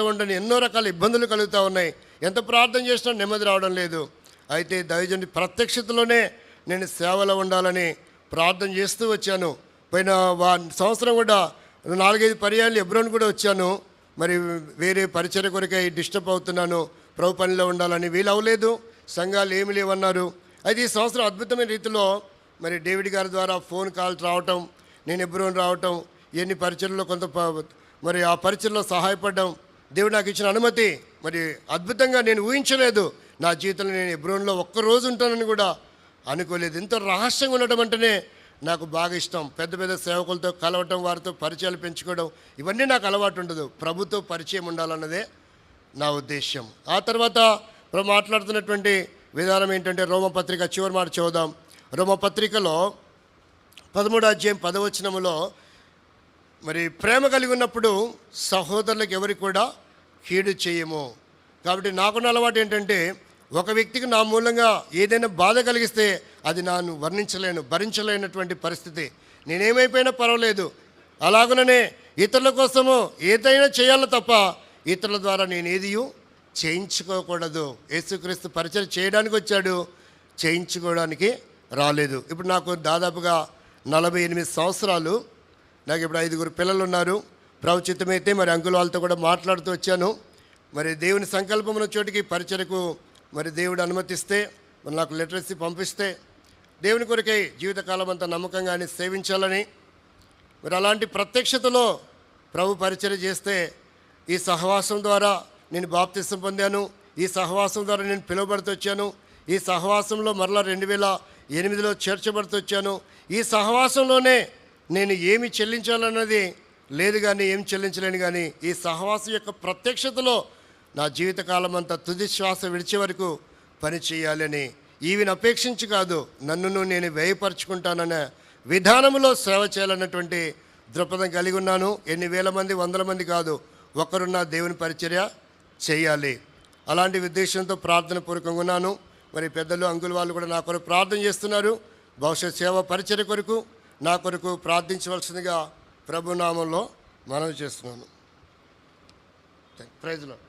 Speaker 2: ఉండు ఎన్నో రకాల ఇబ్బందులు కలుగుతూ ఉన్నాయి. ఎంత ప్రార్థన చేసినా నెమ్మది రావడం లేదు. అయితే దైవజనుడి ప్రత్యక్షతలోనే నేను సేవలో ఉండాలని ప్రార్థన చేస్తూ వచ్చాను. పోయిన సంవత్సరం కూడా 4-5 పర్యాయాలు హెబ్రోన్ కూడా వచ్చాను. మరి వేరే పరిచర్య కొరకై డిస్టర్బ్ అవుతున్నాను, ప్రభు పనిలో ఉండాలని. వీలు అవ్వలేదు, సంఘాలు ఏమి లేవన్నారు. అయితే ఈ సంవత్సరం అద్భుతమైన రీతిలో మరి డేవిడ్ గారి ద్వారా ఫోన్ కాల్ రావటం, నేను హెబ్రోన్ రావటం, ఎన్ని పరిచర్యలో కొంత మరి ఆ పరిచర్యలో సహాయపడడం, దేవుడు నాకు ఇచ్చిన అనుమతి మరి అద్భుతంగా నేను ఊహించలేదు. నా జీవితంలో నేను హెబ్రోన్లో 1 రోజు ఉంటానని కూడా అనుకోలేదు. ఎంతో రహస్యంగా ఉండటం అంటేనే నాకు బాగా ఇష్టం. పెద్ద పెద్ద సేవకులతో కలవటం, వారితో పరిచయాలు పెంచుకోవడం, ఇవన్నీ నాకు అలవాటు ఉండదు. ప్రభుతో పరిచయం ఉండాలన్నదే నా ఉద్దేశం. ఆ తర్వాత మాట్లాడుతున్నటువంటి విధానం ఏంటంటే, రోమపత్రిక చివరి మాట చదువుదాం. రోమపత్రికలో 13వ అధ్యాయం 10వ వచనములో, మరి ప్రేమ కలిగి ఉన్నప్పుడు సహోదరులకు ఎవరికి కూడా కీడు చేయము. కాబట్టి నాకున్న అలవాటు ఏంటంటే, ఒక వ్యక్తికి నా మూలంగా ఏదైనా బాధ కలిగిస్తే అది నాను భరించలేనటువంటి పరిస్థితి. నేనేమైపోయినా పర్వాలేదు, అలాగనే ఇతరుల కోసము ఏదైనా చేయాలో తప్ప ఇతరుల ద్వారా నేను ఏదియూ చేయించుకోకూడదు. యేసుక్రీస్తు పరిచయం చేయడానికి వచ్చాడు, చేయించుకోవడానికి రాలేదు. ఇప్పుడు నాకు దాదాపుగా 48 సంవత్సరాలు. నాకు ఇప్పుడు 5 పిల్లలు ఉన్నారు. ప్రభుచితమైతే మరి అంకుల్ వాళ్ళతో కూడా మాట్లాడుతూ వచ్చాను. మరి దేవుని సంకల్పమున్న చోటికి పరిచయకు మరి దేవుడు అనుమతిస్తే మరి నాకు లిటరసీ పంపిస్తే దేవుని కొరకై జీవితకాలం అంతా నమ్మకంగానే సేవించాలని, మరి అలాంటి ప్రత్యక్షతలో ప్రభు పరిచయం చేస్తే ఈ సహవాసం ద్వారా నేను బాప్తిసం పొందాను, ఈ సహవాసం ద్వారా నేను పిలువబడుతూ వచ్చాను, ఈ సహవాసంలో మరలా 2008లో చేర్చబడుతూ వచ్చాను. ఈ సహవాసంలోనే నేను ఏమి చెల్లించాలన్నది లేదు, కానీ ఏం చెల్లించలేను, కానీ ఈ సహవాసం యొక్క ప్రత్యక్షతలో నా జీవితకాలం అంతా తుది శ్వాస విడిచే వరకు పని చేయాలని, ఈవిని అపేక్షించి కాదు, నన్నును నేను వ్యయపరుచుకుంటాననే విధానంలో సేవ చేయాలన్నటువంటి దృక్పథం కలిగి ఉన్నాను. ఎన్ని వేల మంది, వందల మంది కాదు, ఒకరున్న దేవుని పరిచర్య చేయాలి. అలాంటి ఉద్దేశంతో ప్రార్థన పూర్వకంగా ఉన్నాను. మరి పెద్దలు అంకుల్ వాళ్ళు కూడా నా కొరకు ప్రార్థన చేస్తున్నారు. భవిష్యత్ సేవ పరిచర్య కొరకు నా కొరకు ప్రార్థించవలసిందిగా ప్రభునామంలో మనవి చేస్తున్నాను. Praise lord.